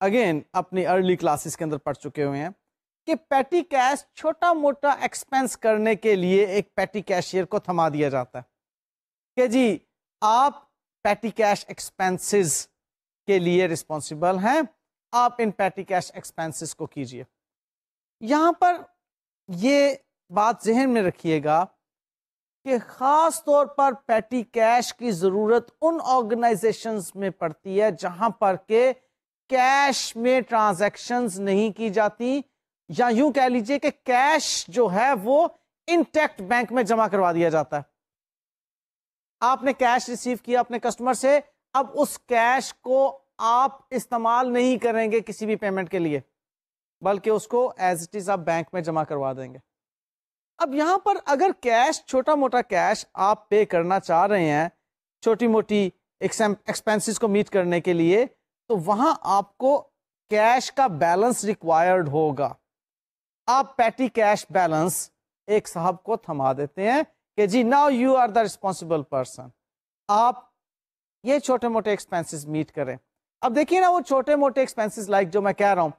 S1: اگین اپنی ارلی کلاسز کے اندر پڑھ چکے ہوئے ہیں کہ پیٹی کیش چھوٹا موٹا ایکسپینس کرنے کے لیے ایک پیٹی کیشیئر کو تھما دیا جاتا ہے کہ جی آپ پیٹی کیش ایکسپینسز کے لیے رسپانسبل ہیں, آپ ان پیٹی کیش ایکسپینسز کو کیجئے. یہاں پر یہ بات ذہن میں رکھیے گا کہ خاص طور پر پیٹی کیش کی ضرورت ان آرگنائزیشنز میں پڑتی ہے جہاں پر کہ کیش میں ٹرانزیکشنز نہیں کی جاتی, یا یوں کہہ لیجئے کہ کیش جو ہے وہ انٹیکٹ بینک میں جمع کروا دیا جاتا ہے. آپ نے کیش ریسیو کیا اپنے کسٹمر سے, اب اس کیش کو آپ استعمال نہیں کریں گے کسی بھی پیمنٹ کے لیے, بلکہ اس کو ایز اٹ از آپ بینک میں جمع کروا دیں گے. اب یہاں پر اگر کیش چھوٹا موٹا کیش آپ پے کرنا چاہ رہے ہیں, چھوٹی موٹی ایکسپینسز کو میٹ کرنے کے لیے, تو وہاں آپ کو کیش کا بیلنس ریکوائرڈ ہوگا. آپ پیٹی کیش بیلنس ایک صاحب کو تھما دیتے ہیں کہ جی now you are the responsible person, آپ یہ چھوٹے موٹے ایکسپینسز میٹ کریں. اب دیکھیے نا, وہ چھوٹے موٹے ایکسپینسز لائک جو میں کہہ رہا ہوں,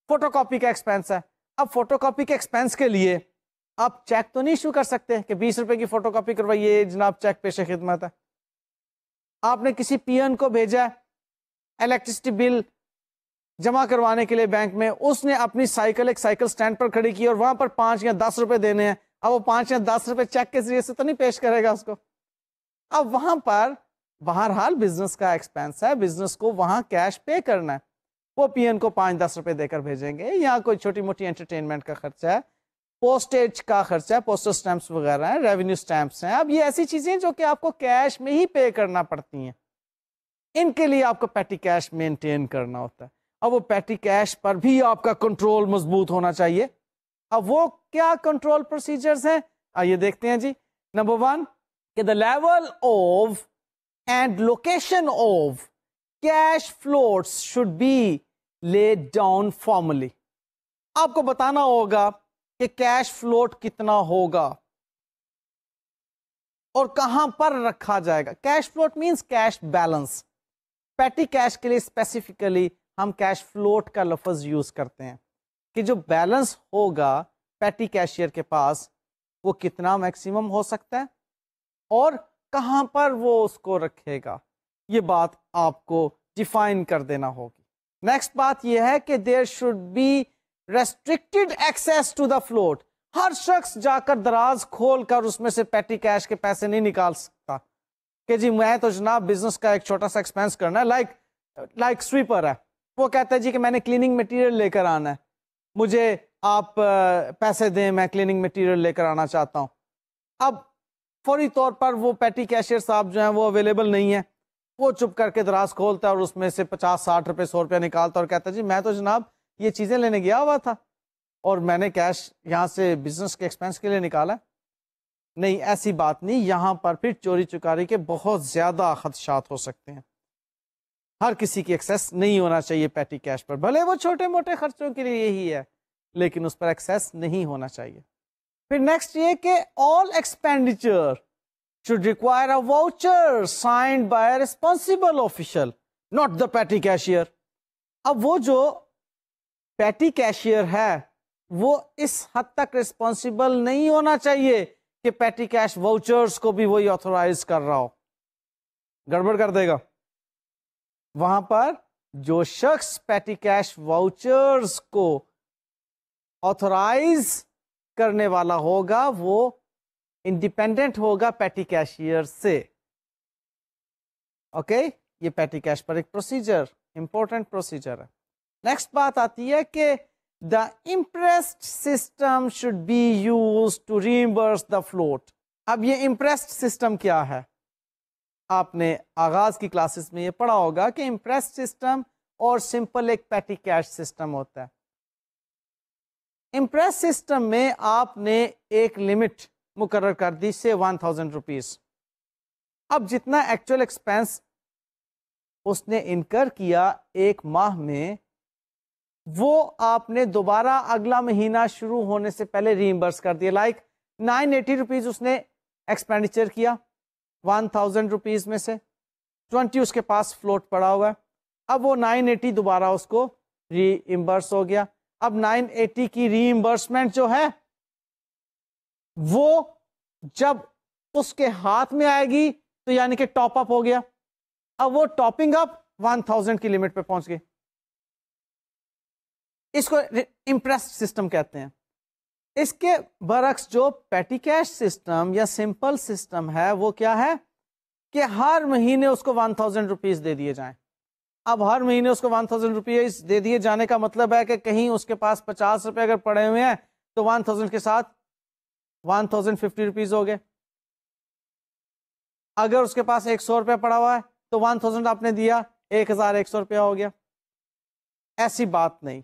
S1: فوٹو کاپی کا ایکسپینس ہے. اب فوٹو کاپی کے ایکسپینس کے لیے آپ چیک تو نہیں ایشو کر سکتے کہ 20 روپے کی فوٹو کاپی کروائیے جناب, چیک پیش خدمت ہے. آپ نے کسی پی این کو بھیجا الیکٹرسٹی بل جمع کروانے کے لیے بینک میں, اس نے اپنی سائیکل ایک سائیکل سٹینڈ پر کھڑی کی اور وہاں پر 5 یا 10 روپے دینے ہیں. اب وہ 5 یا 10 روپے چیک کے ذریعے سے تو نہیں پیش کرے گا اس کو. اب وہاں پر بہرحال بزنس کا ایکسپینس ہے, بزنس کو وہاں کیش پے کرنا ہے. وہ پی این کو 5-10 روپے دے کر بھیجیں گے, یا کوئی چھوٹی موٹی انٹرٹینمنٹ کا خرچہ ہے, پوسٹیج کا خرچہ ہے, پوسٹل اسٹیمپس وغیرہ ہیں, ریونیو اسٹیمپس ہیں. اب یہ ایسی چیزیں جو کہ آپ کو کیش میں ہی پے کرنا پڑتی ہیں, ان کے لیے آپ کو پیٹی کیش مینٹین کرنا ہوتا ہے. اب وہ پیٹی کیش پر بھی آپ کا کنٹرول مضبوط ہونا چاہیے. اب وہ کیا کنٹرول پروسیجرز ہیں, آئیے دیکھتے ہیں جی. نمبر 1 کہ the level of and location of cash floats should be laid down formally. آپ کو بتانا ہوگا کہ کیش فلوٹ کتنا ہوگا اور کہاں پر رکھا جائے گا. Cash float minus cash balance. Petty cash کے لیے اسپیسیفکلی ہم کیش فلوٹ کا لفظ یوز کرتے ہیں کہ جو بیلنس ہوگا پیٹی کیشیئر کے پاس وہ کتنا میکسیمم ہو سکتا ہے اور کہاں پر وہ اس کو رکھے گا. یہ بات آپ کو ڈیفائن کر دینا ہوگی. نیکسٹ بات یہ ہے کہ there should be restricted access to the float. ہر شخص جا کر دراز کھول کر اس میں سے پیٹی کیش کے پیسے نہیں نکال سکتا کہ جی میں تو جناب بزنس کا ایک چھوٹا سا ایکسپینس کرنا ہے. لائک سویپر ہے, وہ کہتا ہے جی کہ میں نے کلیننگ مٹیریل لے کر آنا ہے, مجھے آپ پیسے دیں, میں کلیننگ مٹیریل لے کر آنا چاہتا ہوں. اب فوری طور پر وہ پیٹی کیشیئر صاحب جو ہیں وہ اویلیبل نہیں ہے, وہ چپ کر کے دراز کھولتا ہے اور اس میں سے 50-60 روپے 100 روپیہ نکالتا اور کہتا ہے جی میں تو جناب یہ چیزیں لینے گیا ہوا تھا اور میں نے کیش یہاں سے بزنس کے ایکسپینس کے لیے نکالا. نہیں, ایسی بات نہیں. یہاں پر پھر چوری چکاری کے بہت زیادہ خدشات ہو سکتے ہیں. ہر کسی کی ایکسیس نہیں ہونا چاہیے پیٹی کیش پر, بھلے وہ چھوٹے موٹے خرچوں کے لیے یہی ہے, لیکن اس پر ایکسیس نہیں ہونا چاہیے. پھر نیکسٹ یہ کہ all expenditure should require a voucher signed by a responsible official, not the petty cashier. اب وہ جو پیٹی کیشیئر ہے وہ اس حد تک ریسپانسیبل نہیں ہونا چاہیے کہ پیٹی کیش واؤچرز کو بھی وہی آتھورائز کر رہا ہو, گڑبڑ کر دے گا. وہاں پر جو شخص پیٹی کیش واؤچرز کو آتھورائز کرنے والا ہوگا وہ انڈیپینڈنٹ ہوگا پیٹی کیشیئر سے. اوکے, یہ پیٹی کیش پر ایک پروسیجر, امپورٹنٹ پروسیجر ہے. نیکسٹ بات آتی ہے کہ the imprest system should be use to reimburse the float. اب یہ امپریسڈ سسٹم کیا ہے, آپ نے آغاز کی کلاسز میں یہ پڑھا ہوگا کہ امپریسڈ سسٹم اور سمپل ایک پیٹی کیش سسٹم ہوتا ہے. امپریس سسٹم میں آپ نے ایک لمٹ مقرر کر دی سے 1000 روپیز. اب جتنا ایکچوئل ایکسپینس اس نے انکر کیا ایک ماہ میں, وہ آپ نے دوبارہ اگلا مہینہ شروع ہونے سے پہلے ریمبرس کر دیا. لائک 980 روپیز اس نے ایکسپینڈیچر کیا 1000 روپیز میں سے 20 اس کے پاس فلوٹ پڑا ہوا ہے. اب وہ 980 دوبارہ اس کو ری امبرس ہو گیا. اب 980 کی ری امبرسمنٹ جو ہے وہ جب اس کے ہاتھ میں آئے گی تو یعنی کہ ٹاپ اپ ہو گیا. اب وہ ٹاپنگ اپ 1000 کی لمٹ پہ پہنچ گئی. اس کو امپریسڈ سسٹم کہتے ہیں. اس کے برعکس جو پیٹی کیش سسٹم یا سمپل سسٹم ہے وہ کیا ہے کہ ہر مہینے اس کو 1000 روپیز دے دیے جائیں. اب ہر مہینے اس کو 1000 روپیز دے دیے جانے کا مطلب ہے کہ کہیں اس کے پاس 50 روپے اگر پڑے ہوئے ہیں تو 1000 کے ساتھ 1050 روپیز ہو گئے. اگر اس کے پاس 100 روپے پڑا ہوا ہے تو 1000 آپ نے دیا 1100 روپیہ ہو گیا. ایسی بات نہیں.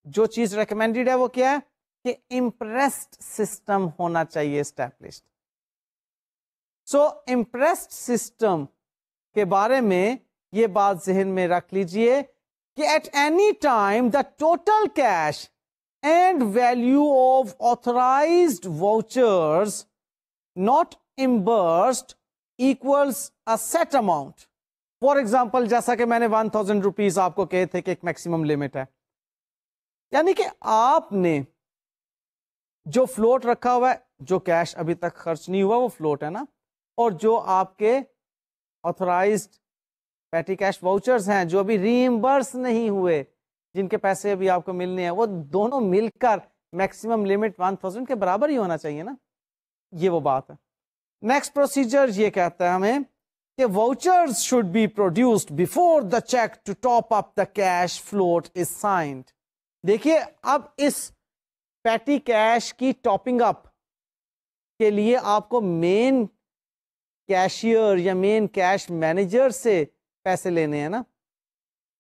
S1: جو چیز ریکمینڈیڈ ہے وہ کیا ہے کہ امپریسڈ سسٹم ہونا چاہیے اسٹیبلشڈ. سو امپریسڈ سسٹم کے بارے میں یہ بات ذہن میں رکھ لیجئے کہ at any time the total cash and value of authorised vouchers not reimbursed equals a set amount. For example, جیسا کہ میں نے 1000 روپیز آپ کو کہے تھے کہ ایک میکسیمم لمٹ ہے، یعنی کہ آپ نے جو فلوٹ رکھا ہوا ہے، جو کیش ابھی تک خرچ نہیں ہوا وہ فلوٹ ہے نا، اور جو آپ کے آتھورائزڈ پیٹی کیش واؤچرز ہیں جو ابھی ری ایمبرس نہیں ہوئے، جن کے پیسے ابھی آپ کو ملنے ہیں، وہ دونوں مل کر میکسیمم لمٹ 1000 کے برابر ہی ہونا چاہیے نا. یہ وہ بات ہے. نیکسٹ پروسیجر یہ کہتا ہے ہمیں کہ vouchers should be produced before the cheque to top up the cash float is signed. دیکھیے اب اس پیٹی کیش کی ٹاپنگ اپ کے لیے آپ کو مین کیشیئر یا مین کیش مینیجر سے پیسے لینے ہیں نا.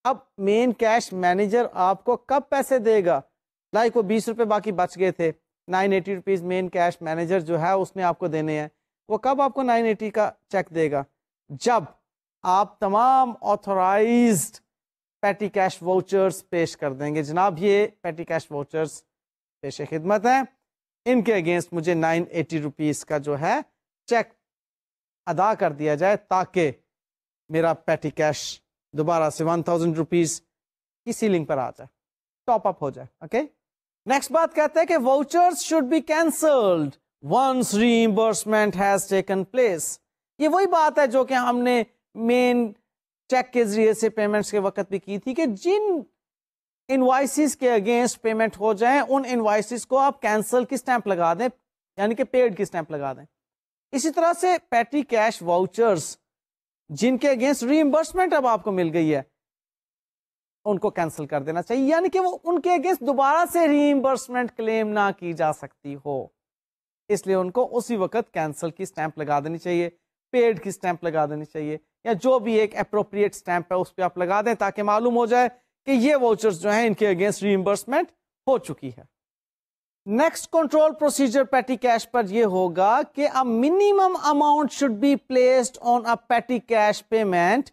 S1: اب مین کیش مینیجر آپ کو کب پیسے دے گا؟ لائک وہ 20 روپے باقی بچ گئے تھے، 980 روپیز مین کیش مینیجر جو ہے اس نے آپ کو دینے ہیں. وہ کب آپ کو 980 کا چیک دے گا؟ جب آپ تمام آتھورائزڈ پیٹی کیش واؤچرز پیش کر دیں گے. جناب یہ پیٹی کیش واؤچرز پیش خدمت ہیں، ان کے اگینسٹ مجھے 980 روپیز کا جو ہے چیک ادا کر دیا جائے تاکہ میرا پیٹی کیش دوبارہ سے 1000 روپیز کی سیلنگ پر آ جائے، ٹاپ اپ ہو جائے. اوکے. نیکسٹ بات کہتے ہیں کہ vouchers should be cancelled once reimbursement has taken place. یہ وہی بات ہے جو کہ ہم نے مین چیک کے ذریعے سے پیمنٹس کے وقت بھی کی تھی کہ جن انوائسز کے اگینسٹ پیمنٹ ہو جائیں ان انوائسز کو آپ کینسل کی سٹیمپ لگا دیں، یعنی کہ پیڈ کی سٹیمپ لگا دیں. اسی طرح سے پیٹی کیش واؤچرز جن کے اگینسٹ ری ایمبرسمنٹ اب آپ کو مل گئی ہے ان کو کینسل کر دینا چاہیے، یعنی کہ وہ ان کے اگینسٹ دوبارہ سے ری ایمبرسمنٹ کلیم نہ کی جا سکتی ہو، اس لیے ان کو اسی وقت کینسل کی سٹیمپ لگا دینی چاہیے، پیڈ کی سٹیمپ لگا دینی چاہیے، یا جو بھی ایک اپروپریٹ سٹیمپ ہے اس پہ آپ لگا دیں تاکہ معلوم ہو جائے کہ یہ واؤچرز جو ہیں ان کے اگینسٹ ری ایمبرسمنٹ ہو چکی ہے. نیکسٹ کنٹرول پروسیجر پیٹی کیش پر یہ ہوگا کہ a minimum amount should be placed on a petty cash payment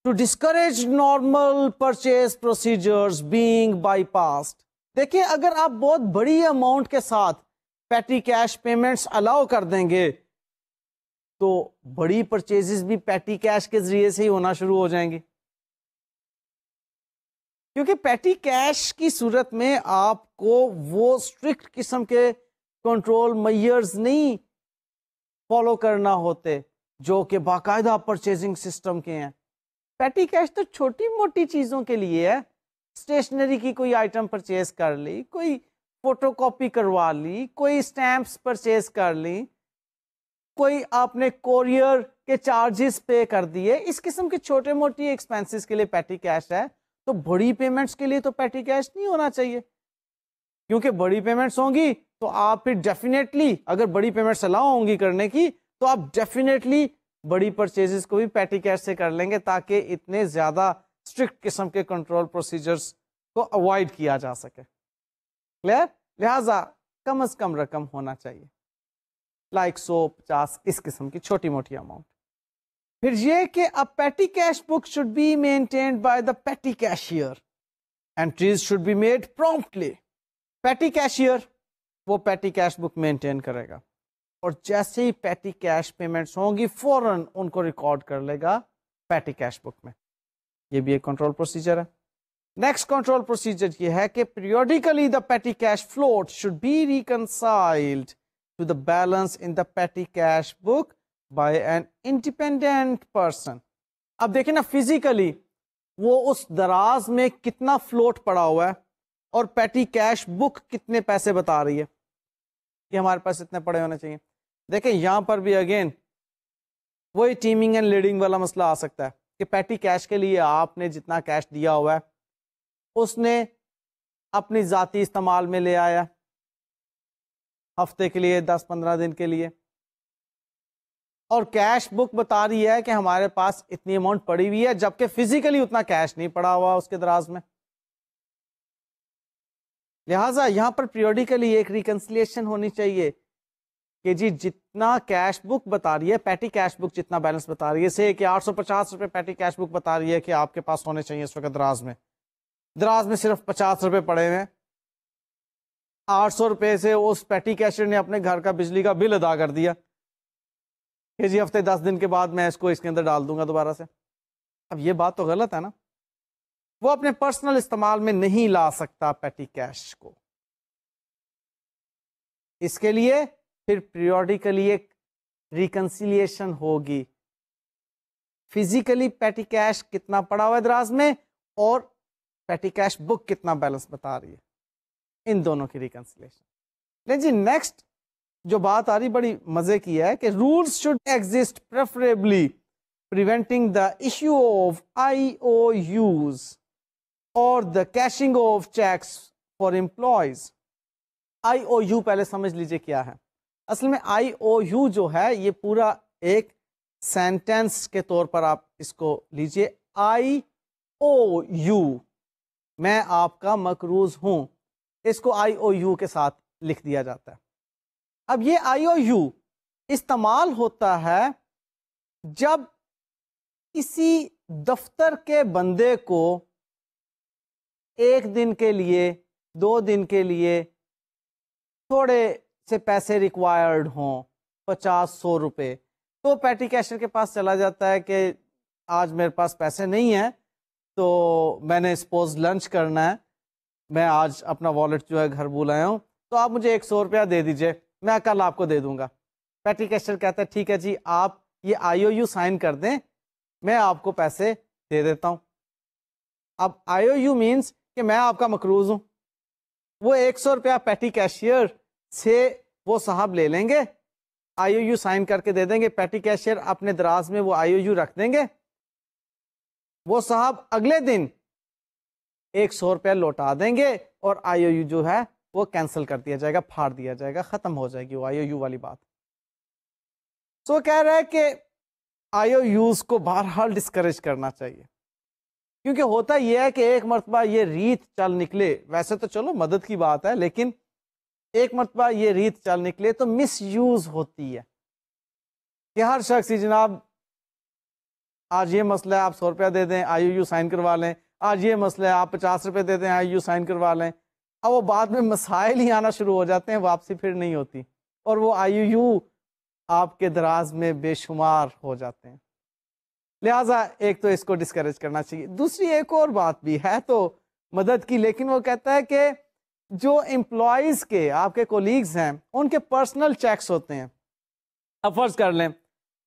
S1: to discourage normal purchase procedures being bypassed. دیکھیں اگر آپ بہت بڑی اماؤنٹ کے ساتھ پیٹی کیش پیمنٹس الاؤ کر دیں گے تو بڑی پرچیزز بھی پیٹی کیش کے ذریعے سے ہی ہونا شروع ہو جائیں گی، کیونکہ پیٹی کیش کی صورت میں آپ کو وہ اسٹرکٹ قسم کے کنٹرول میئرز نہیں فالو کرنا ہوتے جو کہ باقاعدہ پرچیزنگ سسٹم کے ہیں. پیٹی کیش تو چھوٹی موٹی چیزوں کے لیے ہے، اسٹیشنری کی کوئی آئٹم پرچیز کر لی، کوئی فوٹو کاپی کروا لی، کوئی اسٹیمپس پرچیز کر لی، کوئی آپ نے کوریئر کے چارجز پے کر دیے، اس قسم کے چھوٹے موٹی ایکسپینسز کے لیے پیٹی کیش ہے. تو بڑی پیمنٹس کے لیے تو پیٹی کیش نہیں ہونا چاہیے، کیونکہ بڑی پیمنٹس ہوں گی تو آپ پھر ڈیفینیٹلی اگر بڑی پیمنٹس الاؤ ہوں گی کرنے کی تو آپ ڈیفینیٹلی بڑی پرچیزز کو بھی پیٹی کیش سے کر لیں گے تاکہ اتنے زیادہ اسٹرکٹ قسم کے کنٹرول پروسیجرز کو اوائڈ کیا جا سکے. کلیئر؟ لہذا کم از کم رقم ہونا چاہیے، لائک 100-50 اس قسم کی چھوٹی موٹی اماؤنٹ. پھر یہ کہ a petty cash book should be maintained by the petty cashier. Entries should be made promptly. Petty cashier وہ petty cash book maintain کرے گا اور جیسے ہی petty cash payments ہوں گی فوراً ان کو ریکارڈ کر لے گا petty cash book میں. یہ بھی ایک کنٹرول پروسیجر ہے. نیکسٹ کنٹرول پروسیجر یہ ہے کہ periodically the petty cash float should be reconciled to the balance in the petty cash book by an independent person. اب دیکھیں نا فزیکلی وہ اس دراز میں کتنا فلوٹ پڑا ہوا ہے اور پیٹی کیش بک کتنے پیسے بتا رہی ہے کہ ہمارے پاس اتنے پڑے ہونے چاہیے. دیکھیں یہاں پر بھی اگین وہی ٹیمنگ اینڈ لیڈنگ والا مسئلہ آ سکتا ہے کہ پیٹی کیش کے لیے آپ نے جتنا کیش دیا ہوا ہے اس نے اپنی ذاتی استعمال میں لے آیا ہفتے کے لیے 10-15 دن کے لیے، اور کیش بک بتا رہی ہے کہ ہمارے پاس اتنی اماؤنٹ پڑی ہوئی ہے جبکہ فزیکلی اتنا کیش نہیں پڑا ہوا اس کے دراز میں. لہٰذا یہاں پر پیریوڈیکلی ایک ریکنسلیشن ہونی چاہیے کہ جی جتنا کیش بک بتا رہی ہے، پیٹی کیش بک جتنا بیلنس بتا رہی ہے، سے کہ 850 روپے پیٹی کیش بک بتا رہی ہے کہ آپ کے پاس ہونے چاہیے اس وقت دراز میں صرف 50 روپے پڑے ہوئے ہیں، 800 روپے سے اس پیٹی کیشر نے اپنے گھر کا بجلی کا بل ادا کر دیا کہ جی ہفتے 10 دن کے بعد میں اس کو اس کے اندر ڈال دوں گا دوبارہ سے. اب یہ بات تو غلط ہے نا، وہ اپنے پرسنل استعمال میں نہیں لا سکتا پیٹی کیش کو. اس کے لیے پھر پیریوڈیکلی ایک ریکنسیلیشن ہوگی، فزیکلی پیٹی کیش کتنا پڑا ہوا ہے دراز میں اور پیٹی کیش بک کتنا بیلنس بتا رہی ہے، ان دونوں کی ریکنسیلیشن. لیکن جی نیکسٹ جو بات آ رہی بڑی مزے کی ہے کہ rules should exist preferably preventing the issue of IOUs or the cashing of checks for employees. IOU پہلے سمجھ لیجئے کیا ہے. اصل میں IOU جو ہے یہ پورا ایک سینٹینس کے طور پر آپ اس کو لیجئے. IOU میں آپ کا مقروض ہوں، اس کو IOU کے ساتھ لکھ دیا جاتا ہے. اب یہ IOU استعمال ہوتا ہے جب کسی دفتر کے بندے کو 1 دن کے لیے 2 دن کے لیے تھوڑے سے پیسے ریکوائرڈ ہوں، 50-100 روپے، تو پیٹی کیشر کے پاس چلا جاتا ہے کہ آج میرے پاس پیسے نہیں ہیں، تو میں نے سپوز لنچ کرنا ہے، میں آج اپنا والیٹ جو ہے گھر بھول آیا ہوں، تو آپ مجھے 100 روپیہ دے دیجئے، میں کل آپ کو دے دوں گا. پیٹی کیشر کہتا ہے ٹھیک ہے جی آپ یہ IOU سائن کر دیں، میں آپ کو پیسے دے دیتا ہوں. اب IOU مینس کہ میں آپ کا مقروض ہوں. وہ 100 روپیہ پیٹی کیشیئر سے وہ صاحب لے لیں گے، IOU سائن کر کے دے دیں گے، پیٹی کیشیئر اپنے دراز میں وہ IOU رکھ دیں گے، وہ صاحب اگلے دن 100 روپیہ لوٹا دیں گے اور IOU جو ہے وہ کینسل کر دیا جائے گا، پھاڑ دیا جائے گا، ختم ہو جائے گی وہ IOU والی بات. سو کہہ رہا ہے کہ IOUs کو بہرحال ڈسکریج کرنا چاہیے، کیونکہ ہوتا یہ ہے کہ ایک مرتبہ یہ ریت چل نکلے، ویسے تو چلو مدد کی بات ہے، لیکن ایک مرتبہ یہ ریت چل نکلے تو مس یوز ہوتی ہے کہ ہر شخص ہی جناب آج یہ مسئلہ ہے آپ 100 روپیہ دے دیں IOU سائن کروا لیں، آج یہ مسئلہ ہے آپ 50 روپے دے دیں IOU سائن کروا لیں. اب وہ بعد میں مسائل ہی آنا شروع ہو جاتے ہیں، واپسی پھر نہیں ہوتی، اور وہ IOU آپ کے دراز میں بے شمار ہو جاتے ہیں. لہٰذا ایک تو اس کو ڈسکریج کرنا چاہیے. دوسری ایک اور بات بھی ہے تو مدد کی، لیکن وہ کہتا ہے کہ جو امپلائیز کے آپ کے کولیگز ہیں ان کے پرسنل چیکس ہوتے ہیں. اب فرض کر لیں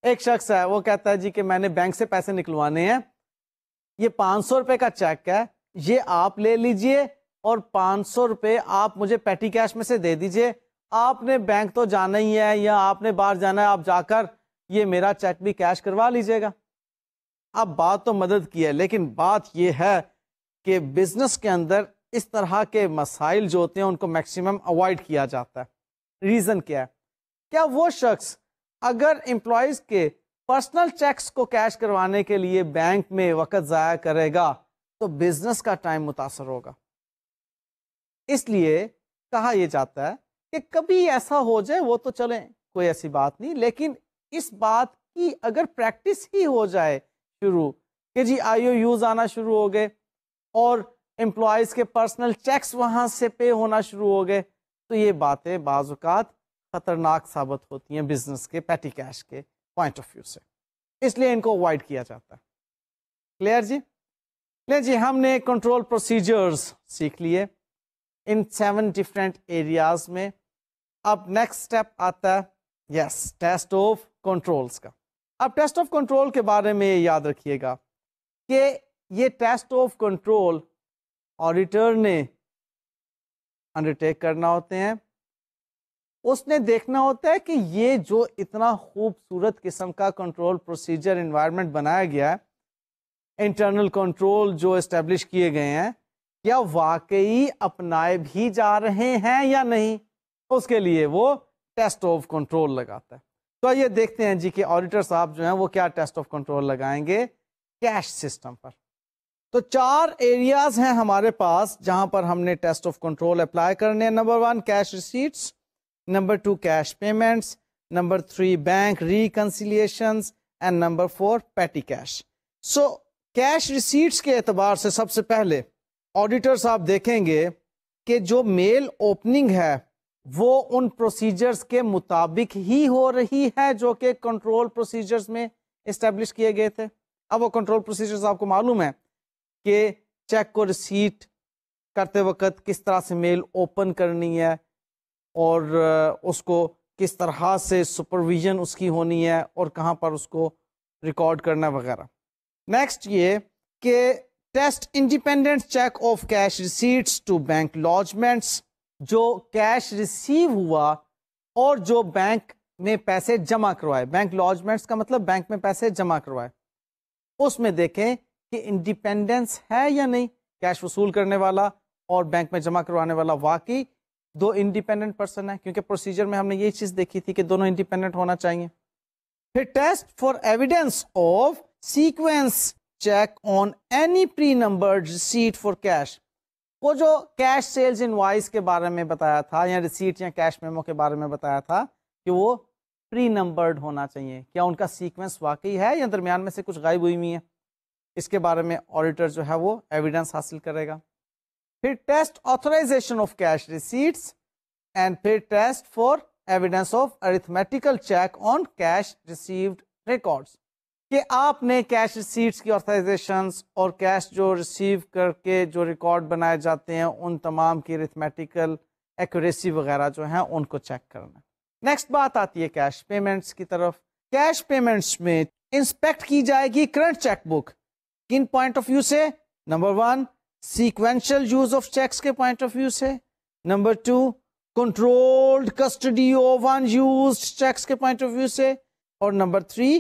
S1: ایک شخص ہے وہ کہتا ہے جی کہ میں نے بینک سے پیسے نکلوانے ہیں، یہ 500 روپے کا چیک ہے، یہ آپ لے لیجئے اور 500 روپے آپ مجھے پیٹی کیش میں سے دے دیجئے. آپ نے بینک تو جانا ہی ہے یا آپ نے باہر جانا ہے، آپ جا کر یہ میرا چیک بھی کیش کروا لیجئے گا. اب بات تو مدد کی ہے، لیکن بات یہ ہے کہ بزنس کے اندر اس طرح کے مسائل جو ہوتے ہیں ان کو میکسیمم اوائڈ کیا جاتا ہے. ریزن کیا ہے؟ کیا وہ شخص اگر امپلائیز کے پرسنل چیکس کو کیش کروانے کے لیے بینک میں وقت ضائع کرے گا تو بزنس کا ٹائم متاثر ہوگا. اس لیے کہا یہ جاتا ہے کہ کبھی ایسا ہو جائے وہ تو چلیں کوئی ایسی بات نہیں، لیکن اس بات کی اگر پریکٹس ہی ہو جائے شروع کہ جی IOUs آنا شروع ہو گئے اور امپلائیز کے پرسنل چیکس وہاں سے پے ہونا شروع ہو گئے، تو یہ باتیں بعض اوقات خطرناک ثابت ہوتی ہیں بزنس کے پیٹی کیش کے پوائنٹ آف ویو سے. اس لیے ان کو اوائڈ کیا جاتا ہے. کلیئر جی؟ لے جی ہم نے کنٹرول پروسیجرز سیکھ لیے ان 7 ڈفرینٹ ایریاز میں. اب نیکسٹ اسٹیپ آتا ہے ٹیسٹ آف کنٹرولز کا. اب ٹیسٹ آف کنٹرول کے بارے میں یاد رکھیے گا کہ یہ ٹیسٹ آف کنٹرول آڈیٹر نے انڈرٹیک کرنا ہوتے ہیں. اس نے دیکھنا ہوتا ہے کہ یہ جو اتنا خوبصورت قسم کا کنٹرول پروسیجر انوائرمنٹ بنایا گیا ہے، انٹرنل کنٹرول جو اسٹیبلش کیے گئے ہیں، کیا واقعی اپنائے بھی جا رہے ہیں یا نہیں. اس کے لیے وہ ٹیسٹ آف کنٹرول لگاتا ہے. تو یہ دیکھتے ہیں جی کہ آڈیٹر صاحب جو ہیں وہ کیا ٹیسٹ آف کنٹرول لگائیں گے کیش سسٹم پر. تو 4 ایریاز ہیں ہمارے پاس جہاں پر ہم نے ٹیسٹ آف کنٹرول اپلائی کرنے ہیں. Number 1 cash receipts, number 2 cash payments, number 3 bank reconciliations, and number 4 petty cash. So cash receipts کے اعتبار سے سب سے پہلے آڈیٹرز آپ دیکھیں گے کہ جو میل اوپننگ ہے وہ ان پروسیجرز کے مطابق ہی ہو رہی ہے جو کہ کنٹرول پروسیجرز میں اسٹیبلش کیے گئے تھے. اب وہ کنٹرول پروسیجرز آپ کو معلوم ہے کہ چیک کو ریسیٹ کرتے وقت کس طرح سے میل اوپن کرنی ہے اور اس کو کس طرح سے سپرویژن اس کی ہونی ہے اور کہاں پر اس کو ریکارڈ کرنا وغیرہ. نیکسٹ یہ کہ test independent check of cash receipts to bank lodgements, جو کیش ریسیو ہوا اور جو بینک میں پیسے جمع کروائے، بینک لاجمنٹس کا مطلب بینک میں پیسے جمع کروائے، اس میں دیکھیں کہ انڈیپینڈنس ہے یا نہیں. کیش وصول کرنے والا اور بینک میں جمع کروانے والا واقعی دو انڈیپینڈنٹ پرسن ہیں، کیونکہ پروسیجر میں ہم نے یہی چیز دیکھی تھی کہ دونوں انڈیپینڈنٹ ہونا چاہیے. پھر test for evidence of sequence check on any pre numbered receipt for cash. وہ جو کیش سیلز انوائس کے بارے میں بتایا تھا یا ریسیٹ یا کیش میمو کے بارے میں بتایا تھا کہ وہ پری نمبرڈ ہونا چاہیے، کیا ان کا سیکوینس واقعی ہے یا درمیان میں سے کچھ غائب ہوئی ہوئی ہے، اس کے بارے میں آڈیٹر جو ہے وہ ایویڈنس حاصل کرے گا. پھر test authorisation of cash receipts and پھر test for evidence of arithmetical check on cash received records, کہ آپ نے کیش ریسیٹس کی آتھورائزیشنز اور کیش جو ریسیو کر کے جو ریکارڈ بنائے جاتے ہیں ان تمام کی ارتھمیٹیکل ایکوریسی وغیرہ جو ہیں ان کو چیک کرنا. نیکسٹ بات آتی ہے کیش پیمنٹس کی طرف. کیش پیمنٹس میں انسپیکٹ کی جائے گی کرنٹ چیک بک. کن پوائنٹ آف ویو سے؟ نمبر 1 سیکوینشل یوز آف چیکس کے پوائنٹ آف ویو سے، نمبر 2 controlled custody of unused cheques کے پوائنٹ آف ویو سے، اور نمبر 3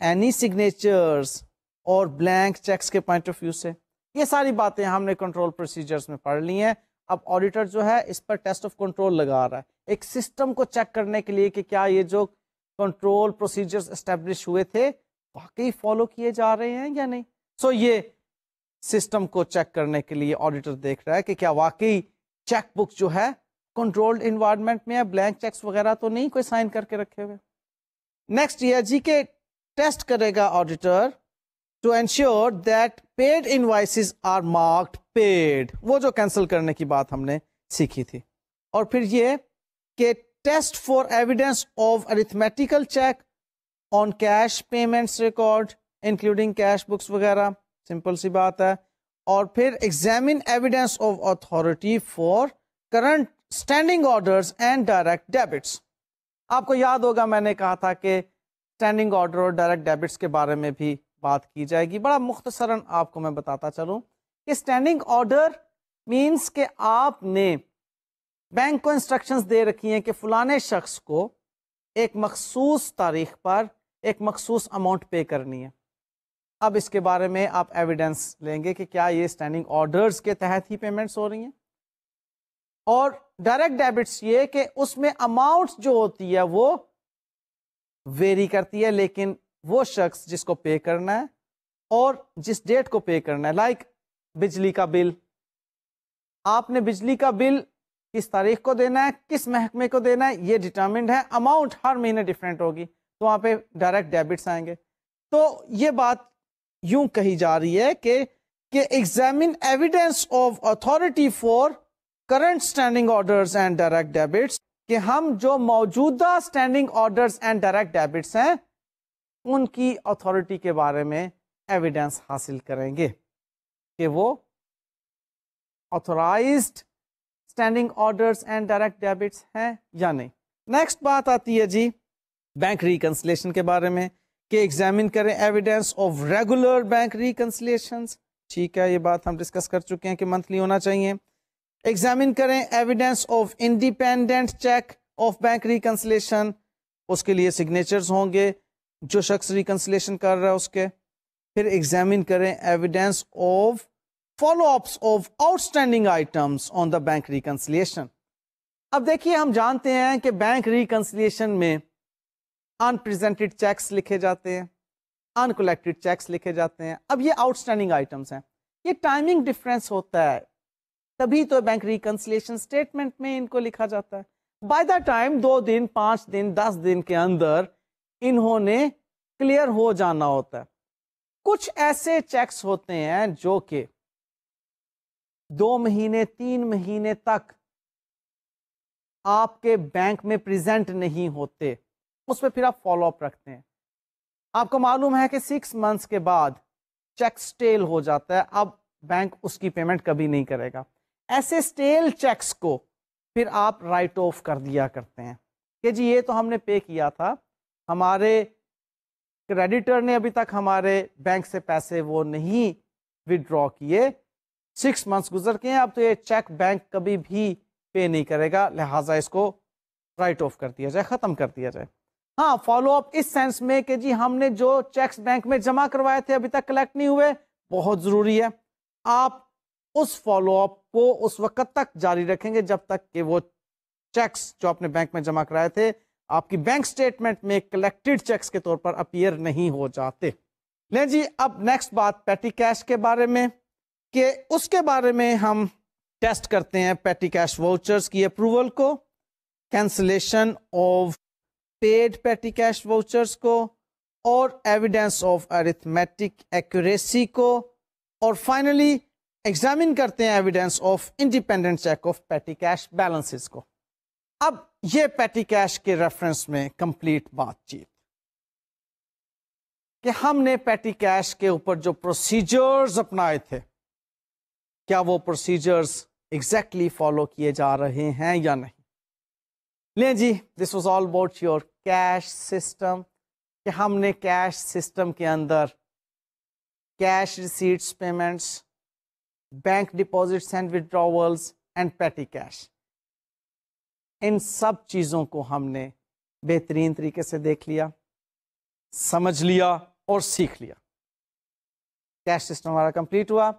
S1: اینی سگنیچرز اور بلینک چیکس کے پوائنٹ آف ویو سے. یہ ساری باتیں ہم نے کنٹرول پروسیجرز میں پڑھ لی ہیں. اب آڈیٹر جو ہے اس پر ٹیسٹ آف کنٹرول لگا رہا ہے ایک سسٹم کو چیک کرنے کے لیے کہ کیا یہ جو کنٹرول پروسیجرز اسٹیبلش ہوئے تھے واقعی فالو کیے جا رہے ہیں یا نہیں. سو یہ سسٹم کو چیک کرنے کے لیے آڈیٹر دیکھ رہا ہے کہ کیا واقعی چیک بک جو ہے کنٹرولڈ انوائرمنٹ میں ہے، بلینک چیکس وغیرہ تو نہیں کوئی سائن کر کے رکھے ہوئے. نیکسٹ یہ جی کہ ٹیسٹ کرے گا auditor to ensure that paid invoices are marked paid, وہ جو کینسل کرنے کی بات ہم نے سیکھی تھی. اور پھر یہ کہ test for evidence of arithmetical check on cash payments record including cash books وغیرہ، سمپل سی بات ہے. اور پھر examine evidence of authority for current standing orders and direct debts. آپ کو یاد ہوگا میں نے کہا تھا کہ اسٹینڈنگ آرڈر اور ڈائریکٹ ڈیبٹس کے بارے میں بھی بات کی جائے گی. بڑا مختصراً آپ کو میں بتاتا چلوں کہ اسٹینڈنگ آرڈر مینس کہ آپ نے بینک کو انسٹرکشنز دے رکھی ہیں کہ فلانے شخص کو ایک مخصوص تاریخ پر ایک مخصوص اماؤنٹ پے کرنی ہے. اب اس کے بارے میں آپ ایویڈنس لیں گے کہ کیا یہ اسٹینڈنگ آرڈرز کے تحت ہی پیمنٹس ہو رہی ہیں. اور ڈائریکٹ ڈیبٹس یہ کہ اس میں اماؤنٹ جو ہوتی ہے وہ ویری کرتی ہے، لیکن وہ شخص جس کو پے کرنا ہے اور جس ڈیٹ کو پے کرنا ہے، لائک بجلی کا بل، آپ نے بجلی کا بل کس تاریخ کو دینا ہے، کس محکمے کو دینا ہے، یہ ڈٹرمنڈ ہے. اماؤنٹ ہر مہینے ڈفرینٹ ہوگی تو وہاں پہ ڈائریکٹ ڈیبٹس آئیں گے. تو یہ بات یوں کہی جا رہی ہے کہ examine evidence of authority for current standing orders and direct debts, کہ ہم جو موجودہ standing orders and direct debits ہیں ان کی اتھارٹی کے بارے میں ایویڈنس حاصل کریں گے کہ وہ authorised standing orders and direct debits ہیں یا نہیں. نیکسٹ بات آتی ہے جی بینک ریکنسلیشن کے بارے میں کہ ایگزامن کریں ایویڈنس آف ریگولر بینک ریکنسلیشنز. ٹھیک ہے، یہ بات ہم ڈسکس کر چکے ہیں کہ منتھلی ہونا چاہیے. ایگزامن کریں evidence of independent check of bank reconciliation, اس کے لیے سگنیچرز ہوں گے جو شخص ریکنسلیشن کر رہا ہے اس کے. پھر ایگزامن کریں evidence of follow ups of out standing items on the bank reconciliation. اب دیکھیے ہم جانتے ہیں کہ بینک ریکنسلیشن میں ان پریزنٹڈ چیکس لکھے جاتے ہیں، ان کلیکٹڈ چیکس لکھے جاتے ہیں. اب یہ آؤٹ اسٹینڈنگ آئٹمس ہیں، یہ ٹائمنگ ڈفرینس ہوتا ہے تبھی تو بینک ریکنسلیشن اسٹیٹمنٹ میں ان کو لکھا جاتا ہے. بائی دا ٹائم 2 دن 5 دن 10 دن کے اندر انہوں نے کلیئر ہو جانا ہوتا ہے. کچھ ایسے چیکس ہوتے ہیں جو کہ 2 مہینے 3 مہینے تک آپ کے بینک میں پریزنٹ نہیں ہوتے, اس پہ پھر آپ فالو اپ رکھتے ہیں. آپ کو معلوم ہے کہ 6 منتھس کے بعد چیک سٹیل ہو جاتا ہے, اب بینک اس کی پیمنٹ کبھی نہیں کرے گا. ایسے سٹیل چیکس کو پھر آپ رائٹ آف کر دیا کرتے ہیں کہ جی یہ تو ہم نے پے کیا تھا, ہمارے کریڈیٹر نے ابھی تک ہمارے بینک سے پیسے وہ نہیں وڈرا کیے, 6 منتھس گزر کے ہیں, اب تو یہ چیک بینک کبھی بھی پے نہیں کرے گا, لہٰذا اس کو رائٹ آف کر دیا جائے, ختم کر دیا جائے. ہاں فالو اپ اس سینس میں کہ جی ہم نے جو چیکس بینک میں جمع کروائے تھے ابھی تک کلیکٹ نہیں ہوئے, بہت ضروری ہے. آپ اس فالو اپ کو اس وقت تک جاری رکھیں گے جب تک کہ وہ چیکس جو آپ نے بینک میں جمع کرائے تھے آپ کی بینک سٹیٹمنٹ میں کلیکٹڈ چیکس کے طور پر اپیئر نہیں ہو جاتے. لیں جی اب نیکسٹ بات پیٹی کیش کے بارے میں, کہ اس کے بارے میں ہم ٹیسٹ کرتے ہیں پیٹی کیش واؤچرز کی اپروول کو, کینسلیشن آف پیڈ پیٹی کیش واؤچرز کو, اور ایویڈینس آف ارتھمیٹک ایکوریسی کو, اور فائنلی ایگزامن کرتے ہیں evidence of independent check of پیٹی کیش بیلنسز کو. اب یہ پیٹی کیش کے ریفرنس میں کمپلیٹ بات چیت کہ ہم نے پیٹی کیش کے اوپر جو پروسیجرز اپنائے تھے کیا وہ پروسیجرز ایگزیکٹلی فالو کیے جا رہے ہیں یا نہیں. لیں جی this was all about your cash system, کہ ہم نے کیش سسٹم کے اندر cash receipts payments, bank deposits and withdrawals and petty cash, ان سب چیزوں کو ہم نے بہترین طریقے سے دیکھ لیا, سمجھ لیا اور سیکھ لیا. کیش سسٹم ہمارا کمپلیٹ ہوا.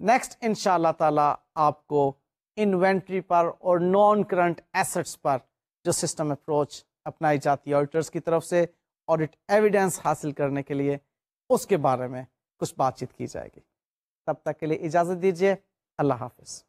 S1: نیکسٹ انشاءاللہ تعالی آپ کو انوینٹری پر اور نان کرنٹ ایسٹس پر جو سسٹم اپروچ اپنائی جاتی ہے آڈیٹرز کی طرف سے آڈٹ ایویڈنس حاصل کرنے کے لیے, اس کے بارے میں کچھ بات چیت کی جائے گی. تب تک کے لیے اجازت دیجیے, اللہ حافظ.